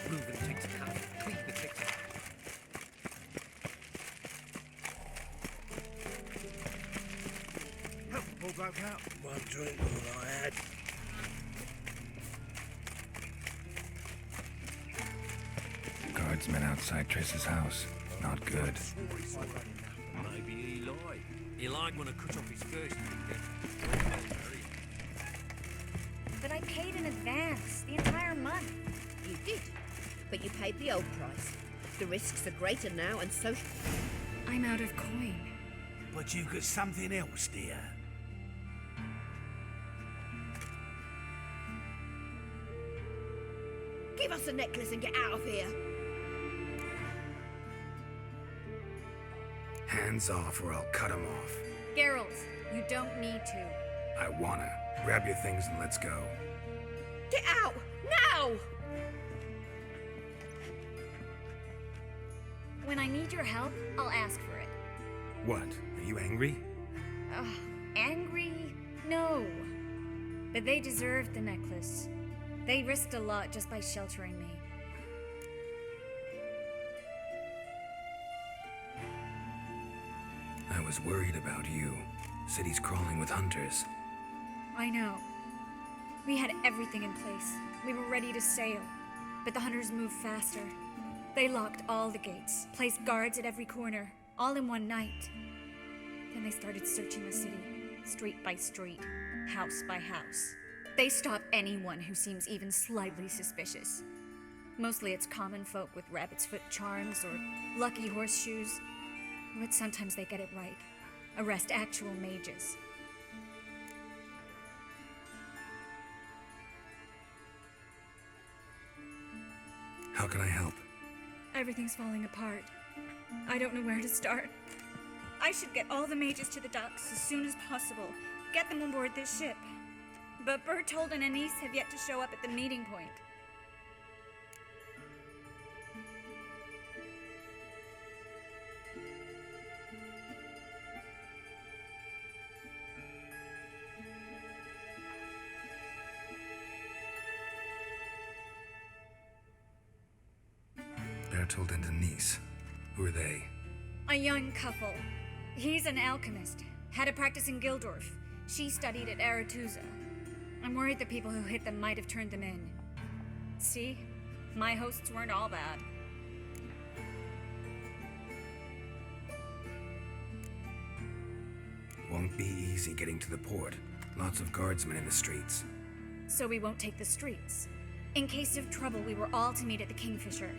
Moving takes time. Cleaning takes time. All broke out. One drink all I had. Guardsmen outside Triss's house. Not good. Maybe Eli. Eli gonna cut off his first finger. But I paid in advance, the entire month. You did, but you paid the old price. The risks are greater now, and so... I'm out of coin. But you've got something else, dear. Give us the necklace and get out of here. Hands off or I'll cut 'em off. Geralt, you don't need to. I wanna. Grab your things and let's go. Get out! Now! When I need your help, I'll ask for it. What? Are you angry? Angry? No. But they deserved the necklace. They risked a lot just by sheltering me. I was worried about you. City's crawling with hunters. I know. We had everything in place. We were ready to sail. But the hunters moved faster. They locked all the gates, placed guards at every corner, all in one night. Then they started searching the city, street by street, house by house. They stop anyone who seems even slightly suspicious. Mostly it's common folk with rabbit's foot charms or lucky horseshoes. But sometimes they get it right. Arrest actual mages. How can I help? Everything's falling apart. I don't know where to start. I should get all the mages to the docks as soon as possible. Get them on board this ship. But Bertold and Anise have yet to show up at the meeting point. Bertold and Anise. Who are they? A young couple. He's an alchemist. Had a practice in Gildorf. She studied at Aretuza. I'm worried the people who hit them might have turned them in. See? My hosts weren't all bad. Won't be easy getting to the port. Lots of guardsmen in the streets. So we won't take the streets. In case of trouble, we were all to meet at the Kingfisher.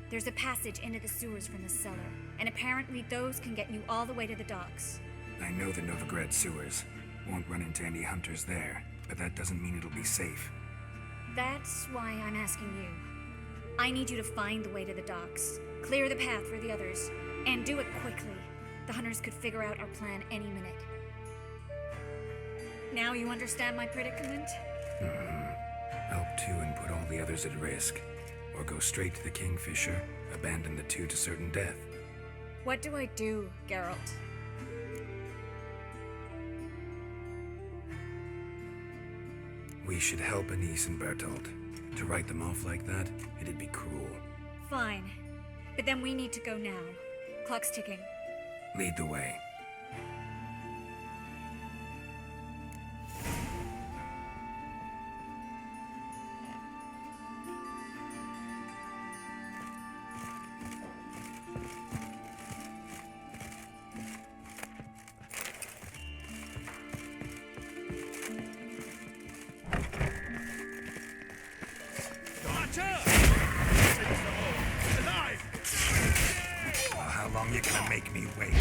There's a passage into the sewers from the cellar, and apparently those can get you all the way to the docks. I know the Novigrad sewers. Won't run into any hunters there, but that doesn't mean it'll be safe. That's why I'm asking you. I need you to find the way to the docks, clear the path for the others, and do it quickly. The hunters could figure out our plan any minute. Now you understand my predicament? Help two and put all the others at risk. Or go straight to the Kingfisher, abandon the two to certain death. What do I do, Geralt? We should help Anise and Bertold. To write them off like that, it'd be cruel. Fine. But then we need to go now. Clock's ticking. Lead the way. How long you gonna make me wait?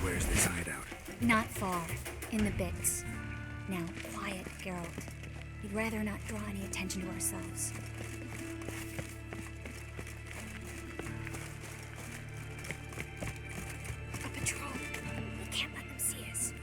Where's this hideout? Not far. In the Bix. Now, quiet, Geralt. We'd rather not draw any attention to ourselves. A patrol. We can't let them see us.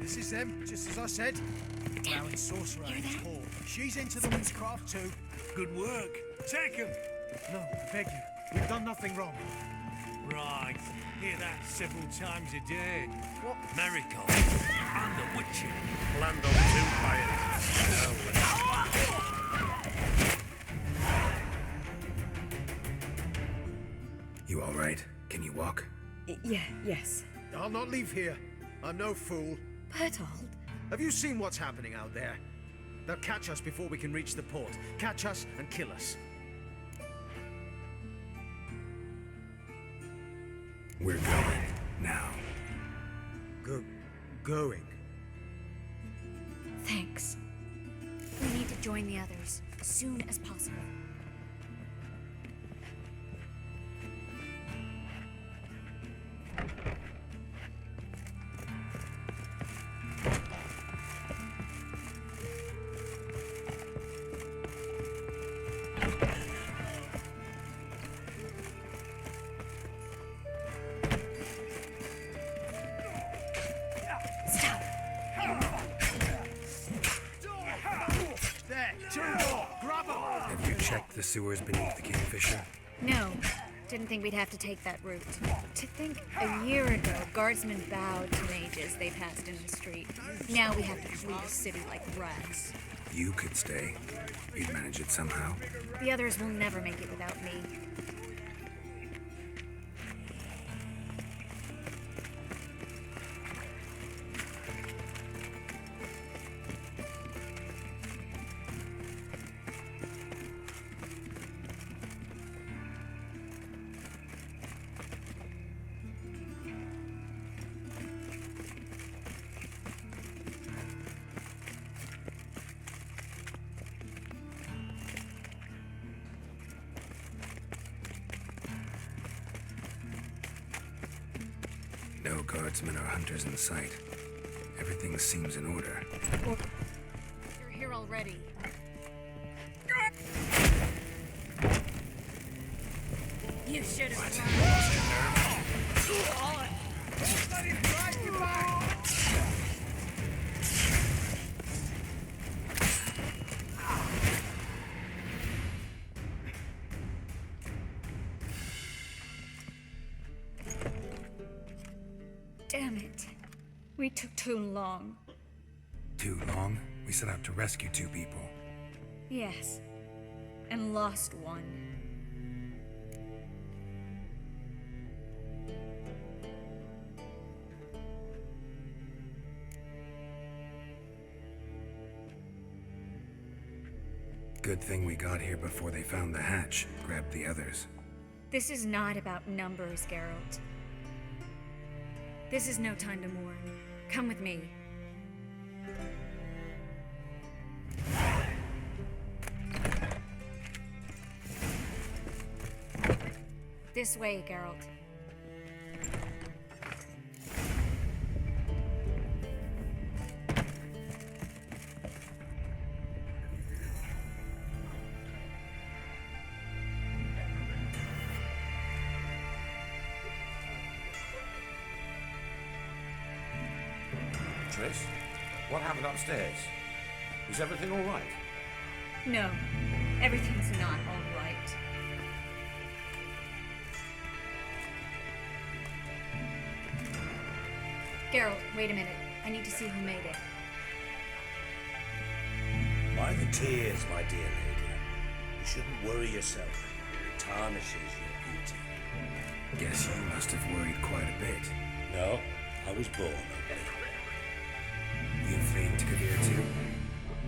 This is them, just as I said. Baron Sorcerer and his hall. She's into the witchcraft too. Good work. Take him. No, I beg you. We've done nothing wrong. Right. Hear that several times a day. What? Miracle. And the witching. Land on two fires. You all right? Can you walk? Yes. I'll not leave here. I'm no fool. Bertold. Have you seen what's happening out there? They'll catch us before we can reach the port. Catch us and kill us. We're going now. Going? Thanks. We need to join the others as soon as possible. Have you checked the sewers beneath the Kingfisher? No, didn't think we'd have to take that route. To think a year ago, guardsmen bowed to mages they passed in the street. Now we have to flee the city like rats. You could stay. You'd manage it somehow. The others will never make it without me. No guardsmen or hunters in sight. Everything seems in order. You're here already. You should have. Damn it. We took too long. Too long? We set out to rescue two people. Yes. And lost one. Good thing we got here before they found the hatch, grabbed the others. This is not about numbers, Geralt. This is no time to mourn. Come with me. This way, Geralt. Triss, what happened upstairs? Is everything all right? No, everything's not all right. Geralt, wait a minute. I need to see who made it. Why the tears, my dear lady? You shouldn't worry yourself. It tarnishes your beauty. Guess you must have worried quite a bit. No, I was born ugly. You fleeing to Kavir too?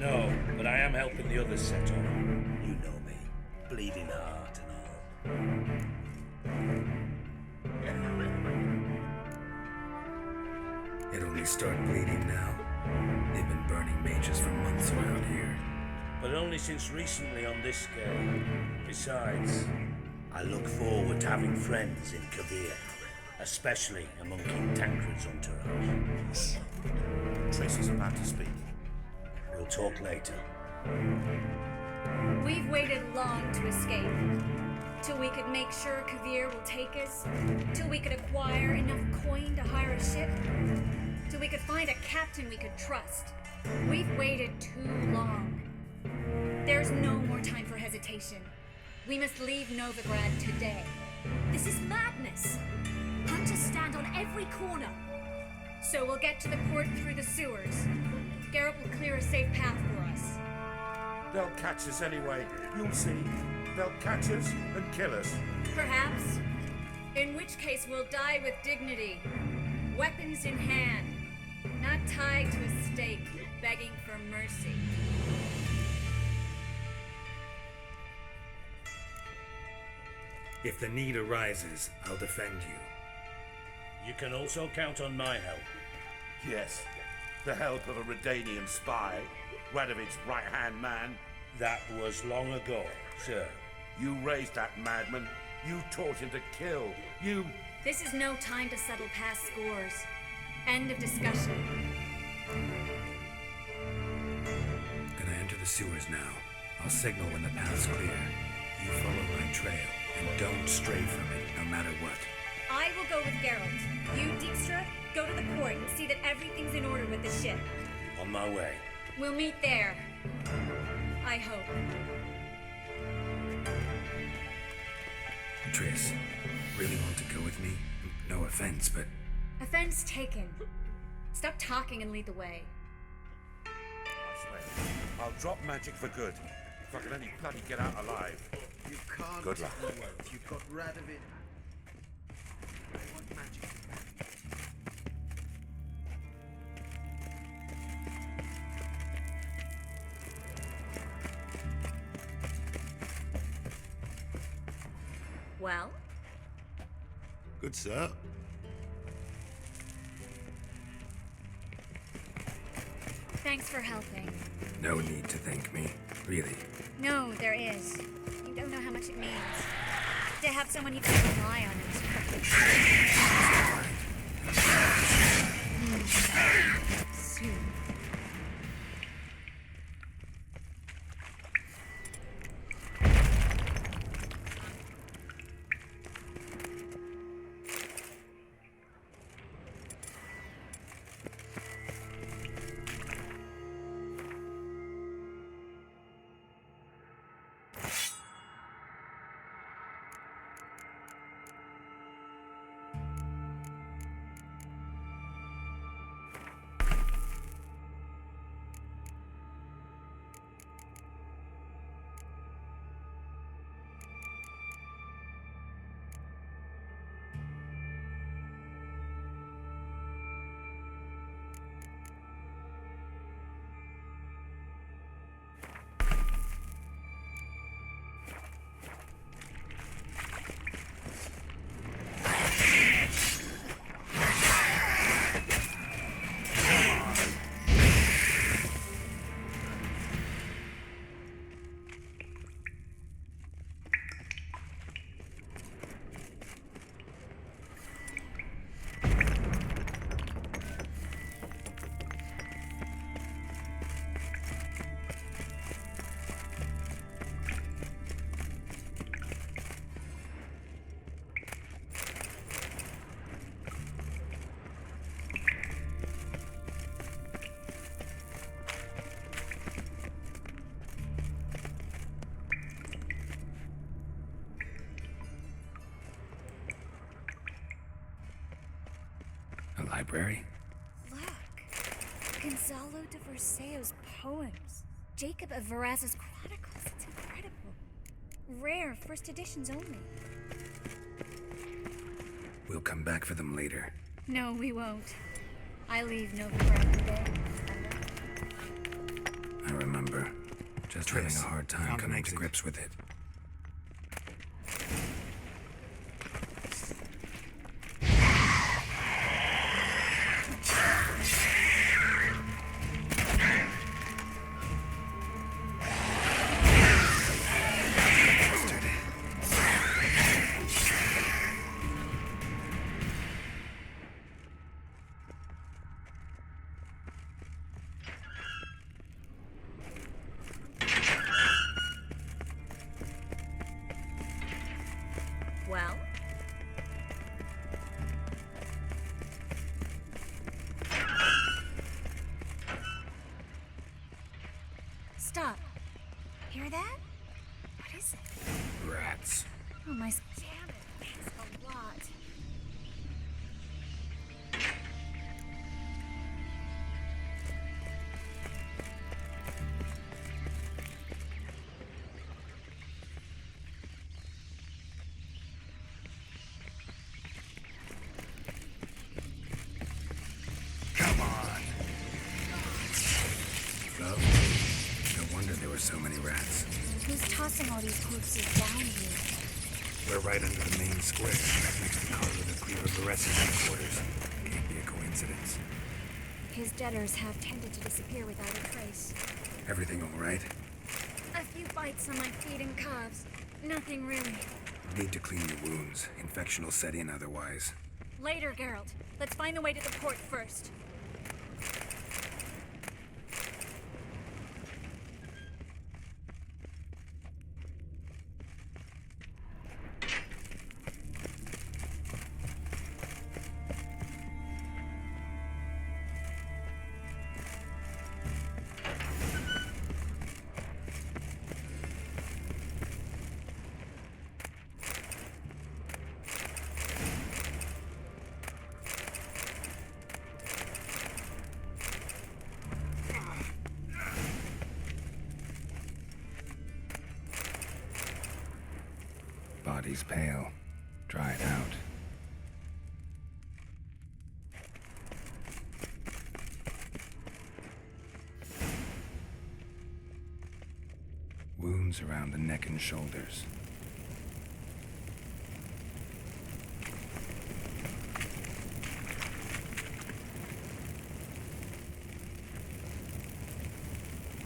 No, but I am helping the others set on. You know me. Bleeding heart and all. It only started bleeding now. They've been burning mages for months around here. But only since recently on this scale. Besides, I look forward to having friends in Kavir, especially among King Tancred's entourage. Triss is about to speak. We'll talk later. We've waited long to escape. Till we could make sure Kavir will take us. Till we could acquire enough coin to hire a ship. Till we could find a captain we could trust. We've waited too long. There's no more time for hesitation. We must leave Novigrad today. This is madness. Hunters stand on every corner. So we'll get to the port through the sewers. Garrett will clear a safe path for us. They'll catch us anyway. You'll see. They'll catch us and kill us. Perhaps. In which case we'll die with dignity. Weapons in hand. Not tied to a stake, begging for mercy. If the need arises, I'll defend you. You can also count on my help. Yes, the help of a Redanian spy, Radovid's right-hand man. That was long ago, sir. You raised that madman. You taught him to kill. You... This is no time to settle past scores. End of discussion. Gonna enter the sewers now. I'll signal when the path's clear. You follow my trail, and don't stray from it, no matter what. I will go with Geralt. You, Dijkstra, go to the port and see that everything's in order with the ship. On my way. We'll meet there. I hope. Triss, really want to go with me? No offense, but... Offense taken. Stop talking and lead the way. I swear, I'll drop magic for good. If I can only bloody get out alive. You can't. Good luck. You've got Radovid. I want magic. Well? Good, sir. Thanks for helping. No need to thank me, really. No, there is. You don't know how much it means. To have someone you can rely on in this crooked soon. A library? Look. Gonzalo de Verseo's poems. Jacob of Varaz's chronicles. It's incredible. Rare, first editions only. We'll come back for them later. No, we won't. I leave no friend today. I remember. Just having a hard time coming to grips with it. Well? Stop. Hear that? What is it? Rats. Oh, my... Damn it. tossing all these corpses down here? We're right under the main square, next to Carlo the Prioress' headquarters. Can't be a coincidence. His debtors have tended to disappear without a trace. Everything all right? A few bites on my feet and calves. Nothing really. Need to clean your wounds. Infection will set in otherwise. Later, Geralt. Let's find the way to the port first. Body's pale, dried out. Wounds around the neck and shoulders.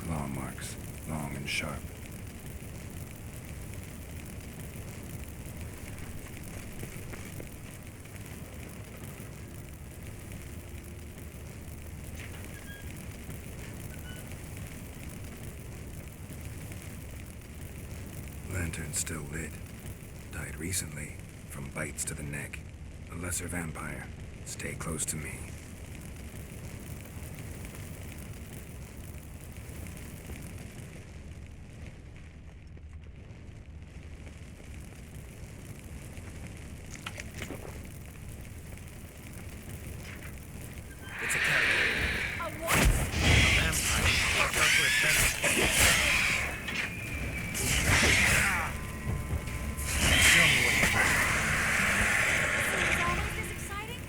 Claw marks, long and sharp. Lantern's still lit. Died recently, from bites to the neck. A lesser vampire. Stay close to me. It's a character. A what? A vampire. Watch out for its venom. Show me what you got. It's almost as exciting?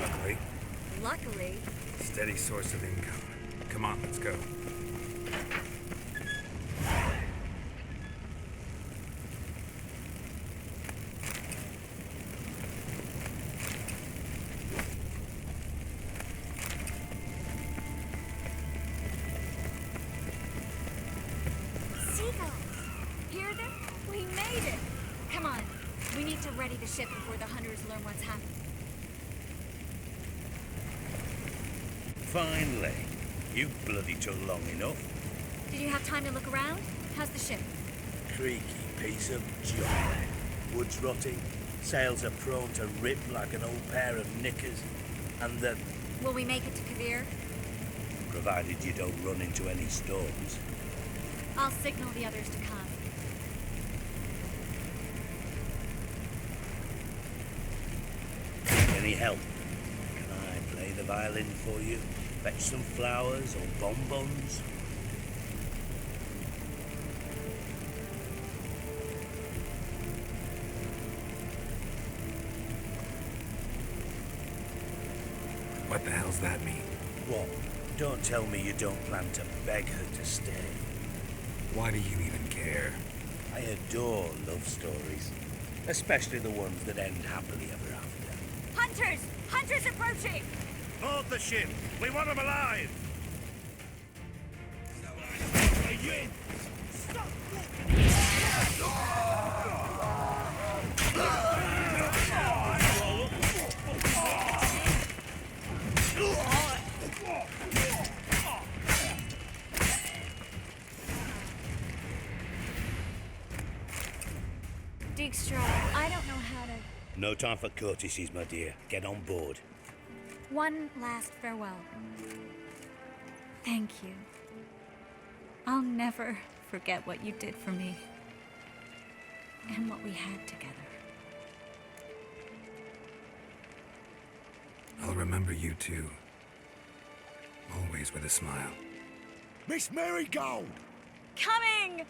Luckily, Luckily. steady source of income. Come on, let's go. Seagulls! Hear them? We made it! Come on. We need to ready the ship before the hunters learn what's happened. Finally. You bloody took long enough. Did you have time to look around? How's the ship? Creaky piece of junk. Wood's rotting. Sails are prone to rip like an old pair of knickers. And the... Will we make it to Kavir? provided you don't run into any storms. I'll signal the others to come. Any help? Can I play the violin for you? Fetch some flowers or bonbons? What the hell's that mean? What? Don't tell me you don't plan to beg her to stay. Why do you even care? I adore love stories. Especially the ones that end happily ever after. Hunters! Hunters approaching! Board the ship! We want them alive! Dijkstra, I don't know how to... No time for courtesies, my dear. Get on board. One last farewell. Thank you. I'll never forget what you did for me. And what we had together. I'll remember you too. Always with a smile. Miss Marigold! Coming!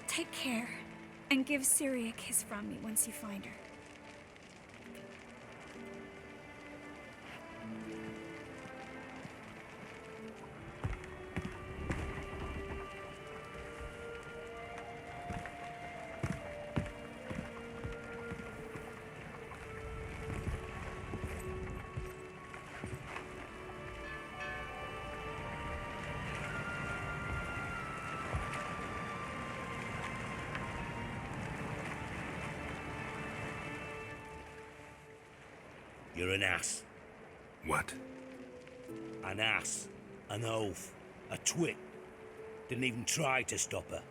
Take care, and give Ciri a kiss from me once you find her. You're an ass. What? An ass. An oaf. A twit. Didn't even try to stop her.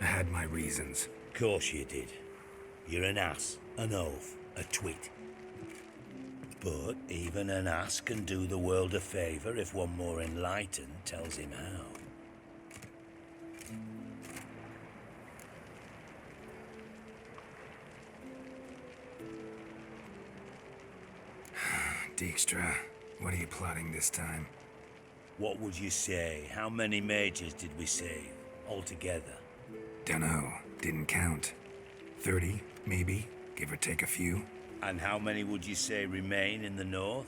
I had my reasons. Course you did. You're an ass, an oaf, a twit. But even an ass can do the world a favour if one more enlightened tells him how. Dijkstra, what are you plotting this time? What would you say? How many mages did we save, altogether? Dunno, didn't count. 30, maybe, give or take a few. And how many would you say remain in the north?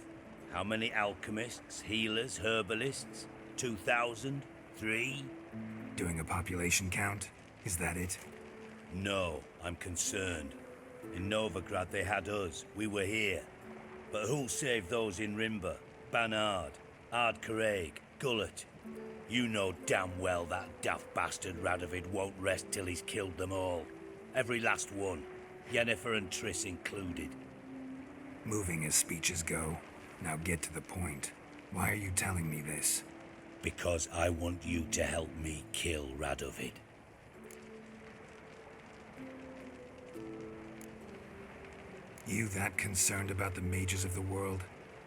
How many alchemists, healers, herbalists? 2,000? 3? Doing a population count? Is that it? No, I'm concerned. In Novigrad they had us, we were here. But who'll save those in Rimba? Banard, Ardcaraig, Gullet? You know damn well that daft bastard Radovid won't rest till he's killed them all. Every last one. Yennefer and Triss included. Moving as speeches go. Now get to the point. Why are you telling me this? Because I want you to help me kill Radovid. You that concerned about the mages of the world?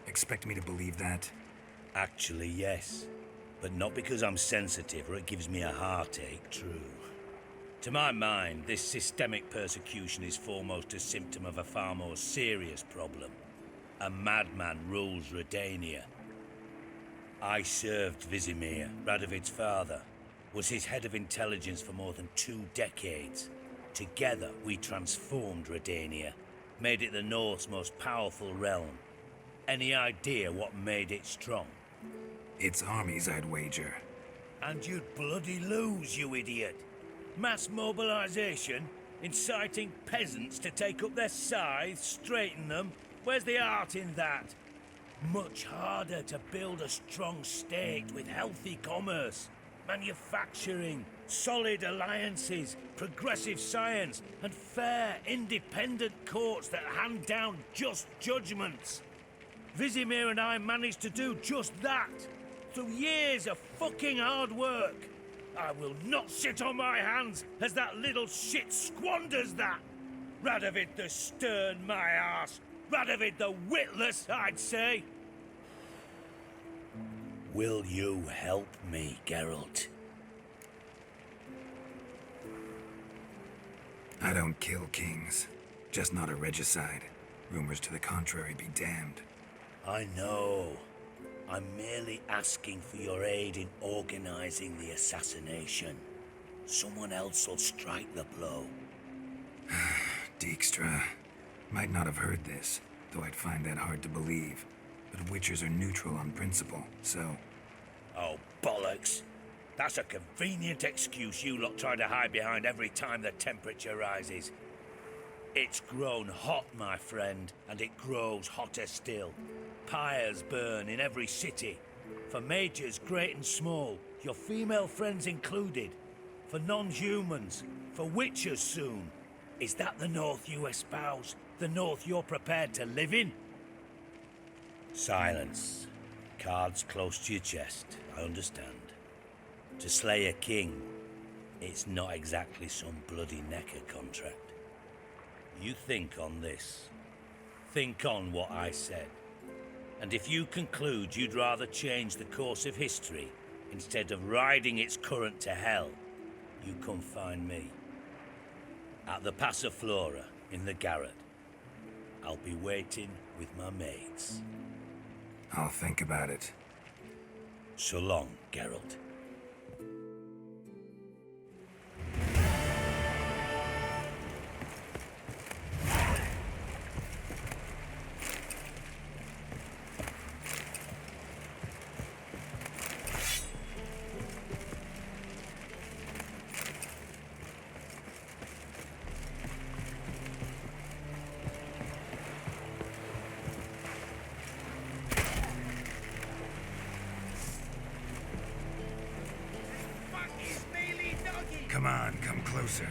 Expect me to believe that? Actually, yes. But not because I'm sensitive or it gives me a heartache, true. To my mind, this systemic persecution is foremost a symptom of a far more serious problem. A madman rules Redania. I served Vizimir, Radovid's father, was his head of intelligence for more than 2 decades. Together, we transformed Redania, made it the North's most powerful realm. Any idea what made it strong? Its armies, I'd wager. And you'd bloody lose, you idiot. Mass mobilization, inciting peasants to take up their scythes, straighten them. Where's the art in that? Much harder to build a strong state with healthy commerce, manufacturing, solid alliances, progressive science, and fair, independent courts that hand down just judgments. Vizimir and I managed to do just that, through years of fucking hard work. I will not sit on my hands as that little shit squanders that. Radovid the stern, my arse. Radovid the witless, I'd say. Will you help me, Geralt? I don't kill kings. Just not a regicide. Rumors to the contrary be damned. I know. I'm merely asking for your aid in organizing the assassination. Someone else will strike the blow. Dijkstra. Might not have heard this, though I'd find that hard to believe. But Witchers are neutral on principle, so... Oh, bollocks. That's a convenient excuse you lot try to hide behind every time the temperature rises. It's grown hot, my friend, and it grows hotter still. Pyres burn in every city. For mages great and small, your female friends included. For non-humans, for witchers soon. Is that the North you espouse? The North you're prepared to live in? Silence. Cards close to your chest, I understand. To slay a king, it's not exactly some bloody necker contract. You think on this. Think on what I said. And if you conclude you'd rather change the course of history instead of riding its current to hell, you come find me. At the Passiflora in the garret. I'll be waiting with my mates. I'll think about it. So long, Geralt. Come on, come closer.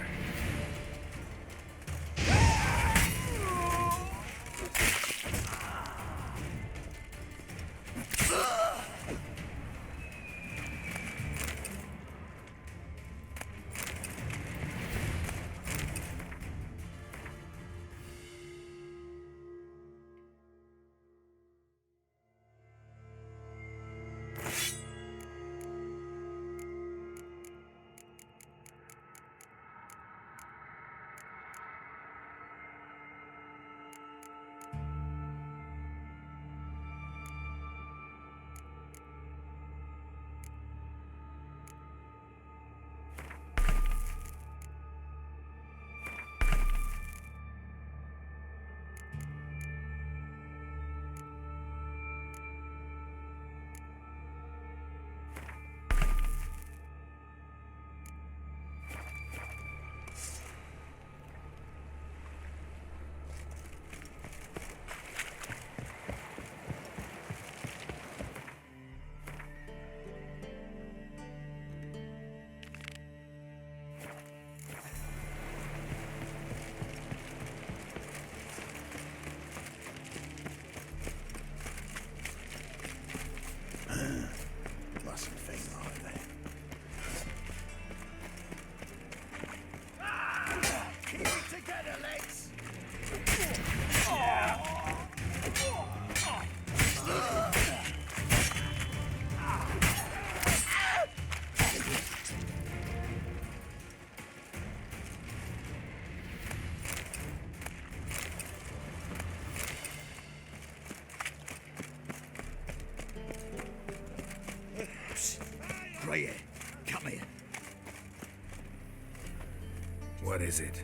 What is it?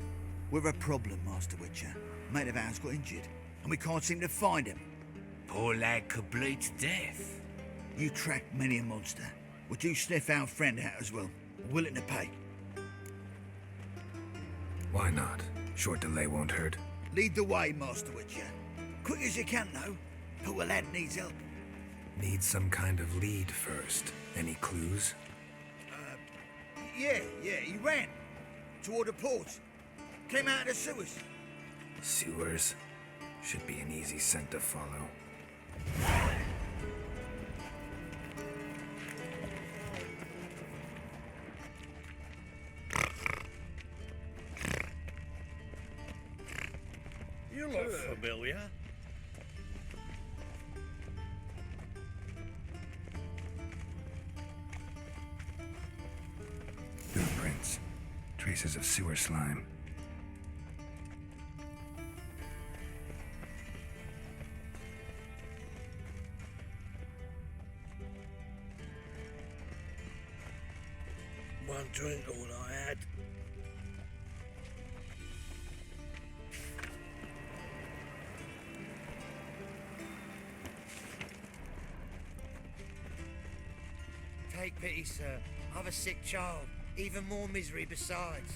We've a problem, Master Witcher. Mate of ours got injured, and we can't seem to find him. Poor lad could bleed to death. You track many a monster. Would you sniff our friend out as well? Willing to pay? Why not? Short delay won't hurt. Lead the way, Master Witcher. Quick as you can, though. Poor lad needs help. Need some kind of lead first. Any clues? Yeah, he ran. Toward the port. Came out of the sewers. Sewers? Should be an easy scent to follow. You look familiar. Footprints. Traces of sewer slime. One drink all I had. Take pity, sir. I've a sick child. Even more misery besides.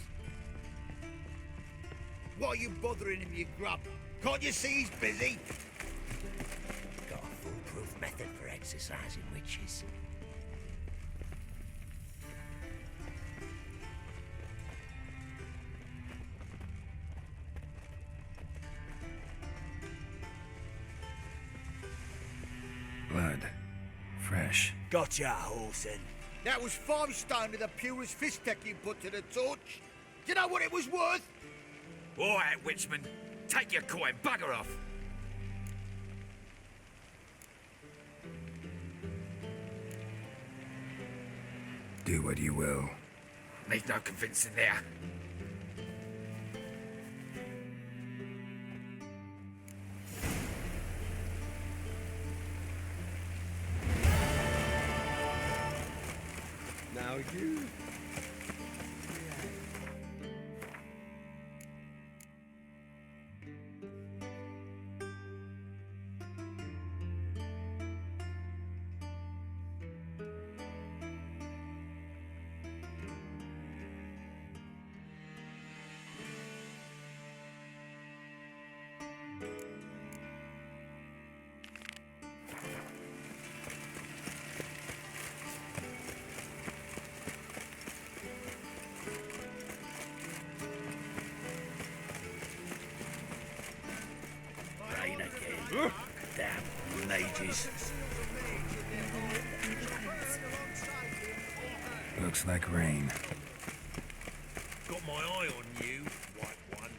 Why are you bothering him, you grub? Can't you see he's busy? Got a foolproof method for exercising witches. Blood. Fresh. Gotcha, Horsen. That was 5 stone of the purest fist tech you put to the torch. Do you know what it was worth? All right, Witchman. Take your coin. Bugger off. Do what you will. Need no convincing there. Now you. Damn mages. Looks like rain. Got my eye on you, white one.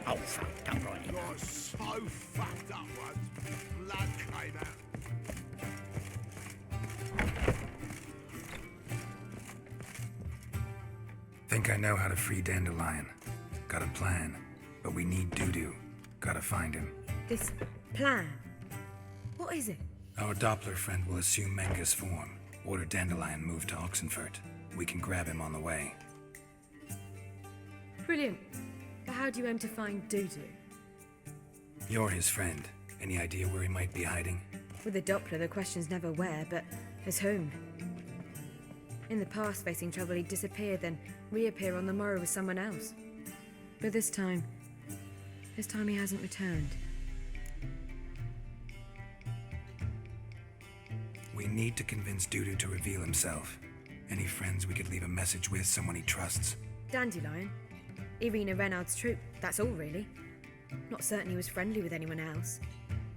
Oh, fuck, don't write it. Got so fucked up once. Blood came out. Think I know how to free Dandelion. Got a plan. But we need Dudu. Gotta find him. This plan? What is it? Our Doppler friend will assume Menga's form. Order Dandelion move to Oxenfurt. We can grab him on the way. Brilliant. But how do you aim to find Dudu? You're his friend. Any idea where he might be hiding? With the Doppler, the question's never where, but as whom. In the past, facing trouble, he'd disappear, then reappear on the morrow with someone else. But this time he hasn't returned. We need to convince Dudu to reveal himself. Any friends we could leave a message with, someone he trusts? Dandelion. Irina Renard's troupe, that's all really. Not certain he was friendly with anyone else.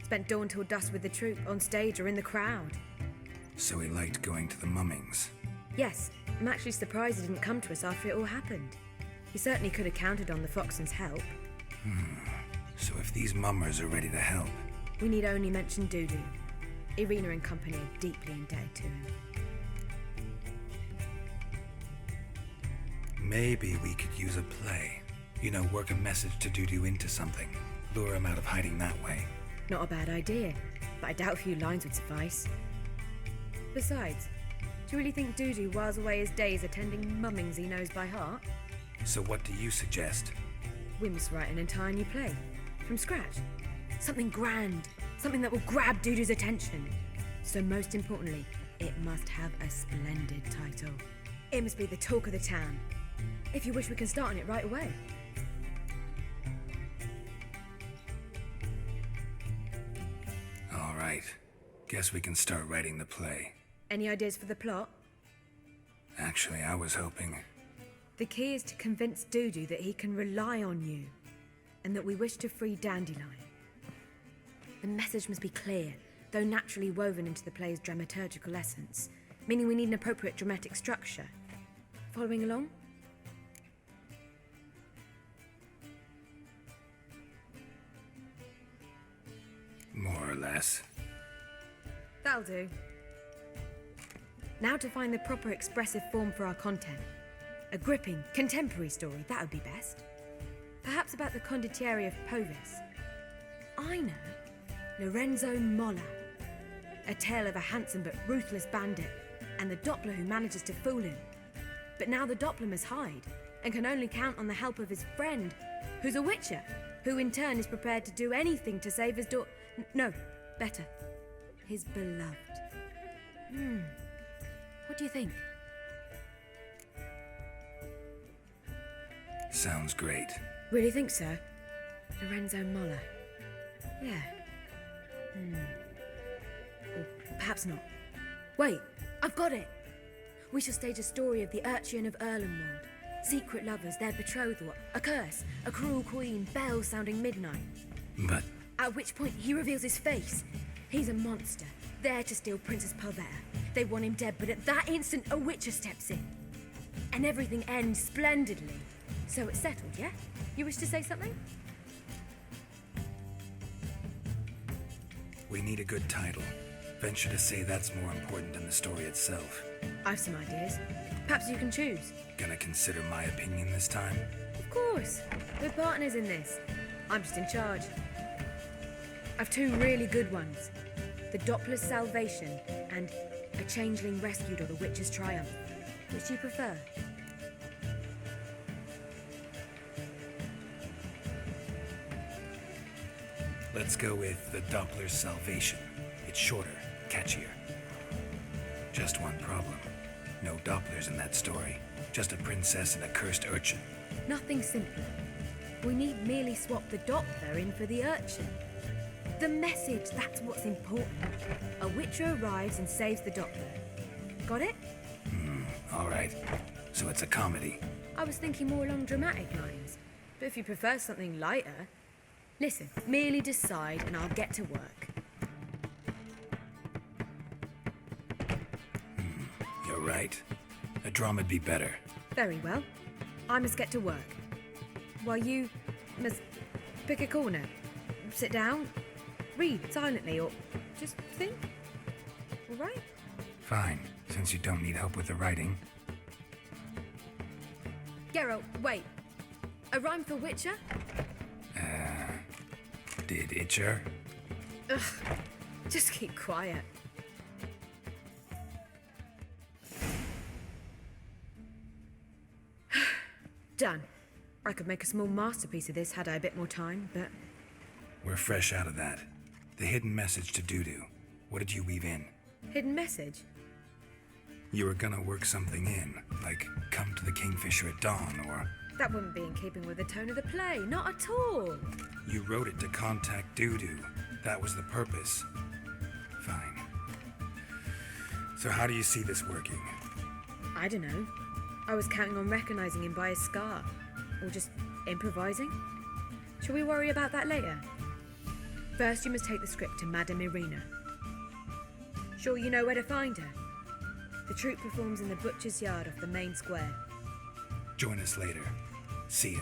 Spent dawn till dusk with the troupe, on stage or in the crowd. So he liked going to the mummings. Yes, I'm actually surprised he didn't come to us after it all happened. He certainly could have counted on the Foxen's help. So if these mummers are ready to help... We need only mention Dudu. Irina and company are deeply indebted to him. Maybe we could use a play. You know, work a message to Dudu into something. Lure him out of hiding that way. Not a bad idea, but I doubt a few lines would suffice. Besides, do you really think Dudu whiles away his days attending mummings he knows by heart? So what do you suggest? We must write an entire new play. From scratch. Something grand. Something that will grab Dudu's attention. So most importantly, it must have a splendid title. It must be the talk of the town. If you wish, we can start on it right away. All right. Guess we can start writing the play. Any ideas for the plot? Actually, I was hoping... The key is to convince Dudu that he can rely on you, and that we wish to free Dandelion. The message must be clear, though naturally woven into the play's dramaturgical essence, meaning we need an appropriate dramatic structure. Following along? More or less. That'll do. Now to find the proper expressive form for our content. A gripping, contemporary story, that would be best. Perhaps about the condottieri of Povis. I know. Lorenzo Molla. A tale of a handsome but ruthless bandit, and the Doppler who manages to fool him. But now the Doppler must hide, and can only count on the help of his friend, who's a witcher, who in turn is prepared to do anything to save his no, better, his beloved. What do you think? Sounds great. Really think so? Lorenzo Molla. Yeah. Or perhaps not. Wait, I've got it! We shall stage a story of the Urchin of Erlenwald. Secret lovers, their betrothal, a curse, a cruel queen, bells sounding midnight. But... At which point he reveals his face. He's a monster, there to steal Princess Pavetta. They want him dead, but at that instant a witcher steps in. And everything ends splendidly. So it's settled, yeah? You wish to say something? We need a good title. Venture to say that's more important than the story itself. I've some ideas. Perhaps you can choose. Gonna consider my opinion this time? Of course. We're partners in this. I'm just in charge. I've two really good ones. The Doppler's Salvation and A Changeling Rescued or the Witch's Triumph. Which do you prefer? Let's go with The Doppler's Salvation. It's shorter, catchier. Just one problem. No Dopplers in that story. Just a princess and a cursed urchin. Nothing simpler. We need merely swap the Doppler in for the urchin. The message, that's what's important. A witcher arrives and saves the Doppler. Got it? All right. So it's a comedy. I was thinking more along dramatic lines. But if you prefer something lighter... Listen, merely decide and I'll get to work. You're right. A drama'd be better. Very well. I must get to work. While you must pick a corner. Sit down, read silently, or just think. All right? Fine, since you don't need help with the writing. Geralt, wait. A rhyme for Witcher? Did Itcher? Ugh, just keep quiet. Done. I could make a small masterpiece of this had I a bit more time, but... We're fresh out of that. The hidden message to Dudu. What did you weave in? Hidden message? You were gonna work something in, like come to the Kingfisher at dawn, or... That wouldn't be in keeping with the tone of the play, not at all. You wrote it to contact Dudu. That was the purpose. Fine. So how do you see this working? I don't know. I was counting on recognizing him by his scar. Or just improvising. Shall we worry about that later? First, you must take the script to Madame Irina. Sure you know where to find her? The troupe performs in the butcher's yard off the main square. Join us later. See ya.